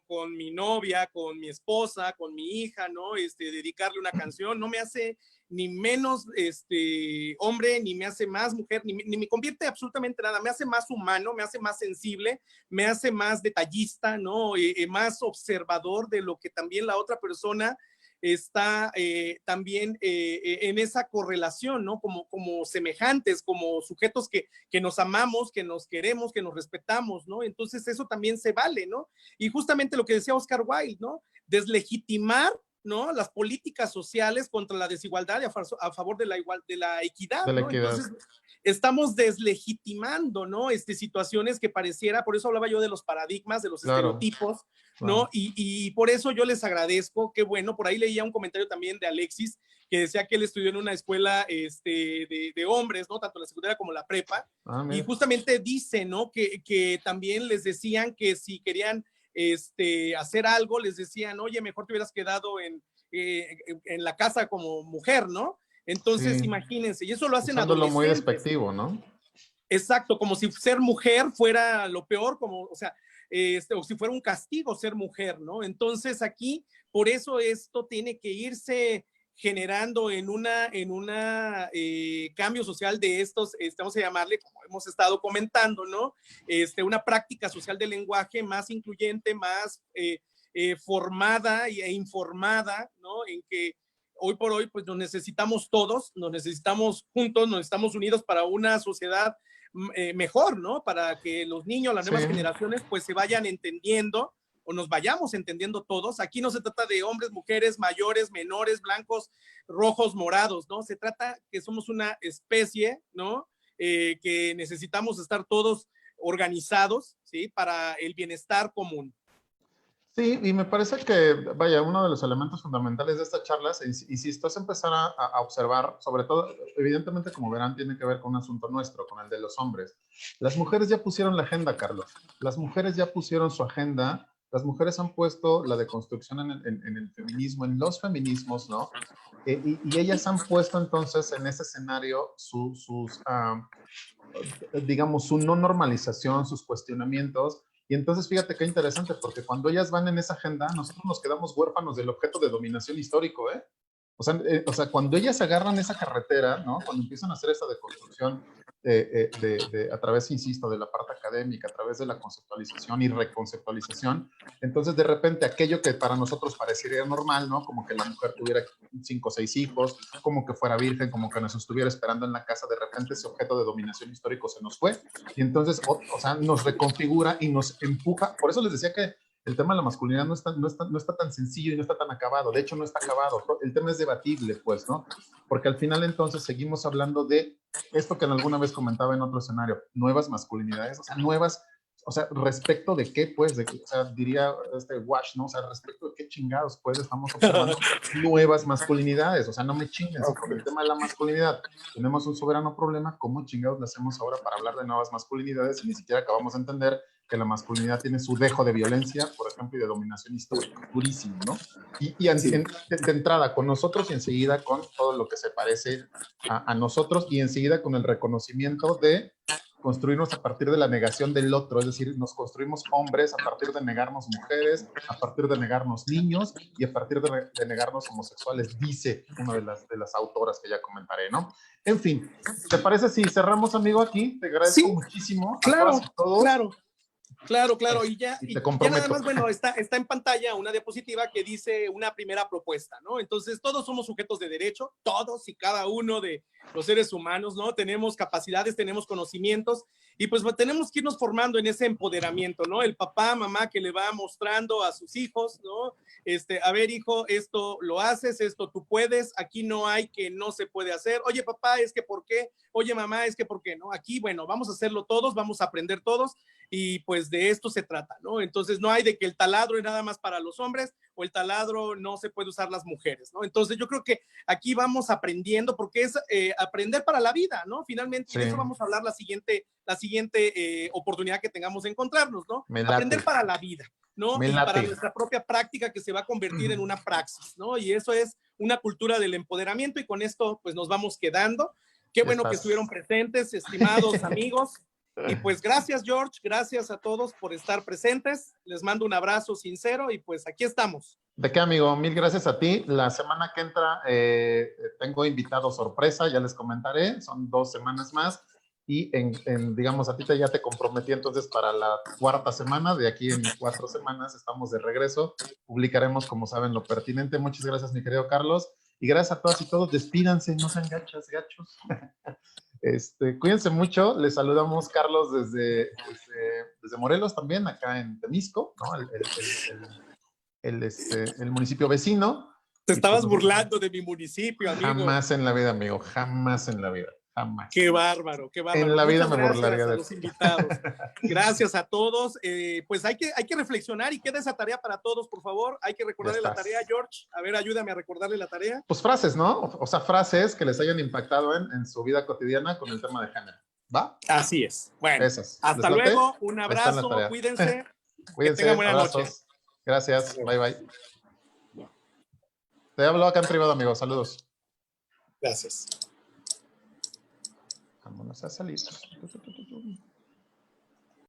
con mi novia, con mi esposa, con mi hija, ¿no? Dedicarle una canción, no me hace ni menos hombre, ni me hace más mujer, ni me convierte absolutamente nada, me hace más humano, me hace más sensible, me hace más detallista, ¿no? Más observador de lo que también la otra persona está también en esa correlación, ¿no? Como semejantes, como sujetos que nos amamos, que nos queremos, que nos respetamos, ¿no? Entonces eso también se vale, ¿no? Y justamente lo que decía Oscar Wilde, ¿no? Deslegitimar, ¿no? Las políticas sociales contra la desigualdad y a favor de la equidad, De la ¿no? equidad. Entonces estamos deslegitimando, ¿no? Situaciones que pareciera, por eso hablaba yo de los paradigmas, de los estereotipos, ¿no? Y por eso yo les agradezco, qué bueno, por ahí leía un comentario también de Alexis, que decía que él estudió en una escuela de hombres, ¿no? Tanto la secundaria como la prepa, y justamente dice, ¿no? Que también les decían que si querían hacer algo, les decían, oye, mejor te hubieras quedado en la casa como mujer, ¿no? Entonces, imagínense, y eso lo hacen usándolo adolescentes. muy despectivo, ¿no? Exacto, como si ser mujer fuera lo peor, como, o sea, o si fuera un castigo ser mujer, ¿no? Entonces aquí, por eso esto tiene que irse generando en una cambio social de estos, vamos a llamarle, como hemos estado comentando, ¿no? Una práctica social del lenguaje más incluyente, más formada e informada, ¿no? En que hoy por hoy, pues nos necesitamos todos, nos necesitamos juntos, nos estamos unidos para una sociedad mejor, ¿no? Para que los niños, las nuevas generaciones, pues se vayan entendiendo o nos vayamos entendiendo todos. Aquí no se trata de hombres, mujeres, mayores, menores, blancos, rojos, morados, ¿no? Se trata que somos una especie, ¿no? Que necesitamos estar todos organizados, ¿sí? Para el bienestar común. Sí, y me parece que, vaya, uno de los elementos fundamentales de esta charla, insisto, es empezar a observar, sobre todo, evidentemente, como verán, tiene que ver con un asunto nuestro, con el de los hombres. Las mujeres ya pusieron la agenda, Carlos. Las mujeres ya pusieron su agenda. Las mujeres han puesto la deconstrucción en el feminismo, en los feminismos, ¿no? Y ellas han puesto entonces en ese escenario digamos, su no normalización, sus cuestionamientos. Y entonces fíjate qué interesante, porque cuando ellas van en esa agenda, nosotros nos quedamos huérfanos del objeto de dominación histórico, ¿eh? O sea, cuando ellas agarran esa carretera, ¿no? Cuando empiezan a hacer esa deconstrucción a través, insisto, de la parte académica, a través de la conceptualización y reconceptualización, entonces de repente aquello que para nosotros parecería normal, ¿no? Como que la mujer tuviera 5 o 6 hijos, como que fuera virgen, como que nos estuviera esperando en la casa, de repente ese objeto de dominación histórico se nos fue y entonces, o sea, nos reconfigura y nos empuja. Por eso les decía que el tema de la masculinidad no está tan sencillo y no está tan acabado. De hecho, no está acabado. El tema es debatible, pues, ¿no? Porque al final entonces seguimos hablando de esto que alguna vez comentaba en otro escenario, nuevas masculinidades, o sea, nuevas, o sea, respecto de qué, pues, o sea, diría Wash, ¿no? O sea, respecto de qué chingados, pues, estamos observando nuevas masculinidades, o sea, no me chinguen, si con el tema de la masculinidad tenemos un soberano problema, ¿cómo chingados le hacemos ahora para hablar de nuevas masculinidades y ni siquiera acabamos de entender que la masculinidad tiene su dejo de violencia, por ejemplo, y de dominación histórica, durísimo, ¿no? Y de entrada con nosotros y enseguida con todo lo que se parece a nosotros y enseguida con el reconocimiento de construirnos a partir de la negación del otro, es decir, nos construimos hombres a partir de negarnos mujeres, a partir de negarnos niños y a partir de negarnos homosexuales, dice una de las autoras que ya comentaré, ¿no? En fin, ¿te parece si cerramos, amigo, aquí? Te agradezco muchísimo a todas y todos. Claro. Y ya nada más, bueno, está en pantalla una diapositiva que dice una primera propuesta, ¿no? Entonces, todos somos sujetos de derecho, todos y cada uno de los seres humanos, ¿no? Tenemos capacidades, tenemos conocimientos y pues tenemos que irnos formando en ese empoderamiento, ¿no? El papá, mamá que le va mostrando a sus hijos, ¿no? A ver, hijo, esto lo haces, esto tú puedes, aquí no hay que no se puede hacer. Oye, papá, es que ¿por qué? Oye, mamá, es que ¿por qué? ¿No? Aquí, bueno, vamos a hacerlo todos, vamos a aprender todos y pues de esto se trata, ¿no? Entonces no hay de que el taladro es nada más para los hombres o el taladro no se puede usar las mujeres, ¿no? Entonces yo creo que aquí vamos aprendiendo porque es aprender para la vida, ¿no? Finalmente, Sí. de eso vamos a hablar la siguiente oportunidad que tengamos de encontrarnos, ¿no? Me late. Aprender para la vida, ¿no? Me Y late. para nuestra propia práctica que se va a convertir en una praxis, ¿no? Y eso es una cultura del empoderamiento y con esto pues nos vamos quedando. Qué bueno que estuvieron presentes, estimados amigos. Y pues gracias, George, gracias a todos por estar presentes. Les mando un abrazo sincero y pues aquí estamos. ¿De qué, amigo? Mil gracias a ti. La semana que entra tengo invitado sorpresa, ya les comentaré, son 2 semanas más. Y digamos, a ti ya te comprometí entonces para la 4ª semana, de aquí en 4 semanas estamos de regreso. Publicaremos, como saben, lo pertinente. Muchas gracias, mi querido Carlos. Y gracias a todas y todos. Despídanse, no sean gachos. Cuídense mucho. Les saludamos, Carlos, desde Morelos también, acá en Temisco, ¿no? El municipio vecino. Te estabas burlando de mi municipio, amigo. Jamás en la vida, amigo, jamás en la vida, jamás. Qué bárbaro, qué bárbaro. En la vida Muchas me burlaría gracias a de los invitados. Gracias a todos. Pues hay que reflexionar y queda esa tarea para todos, por favor. Hay que recordarle la tarea, George. A ver, ayúdame a recordarle la tarea. Pues frases, ¿no? O sea, frases que les hayan impactado en su vida cotidiana con el tema de género. ¿Va? Así es. Bueno, esas. Hasta luego. Un abrazo. Cuídense. Cuídense. Que tengan buena abrazos. Noche. Gracias. Bye, bye. Te hablo acá en privado, amigo. Saludos. Gracias. Vámonos a salir.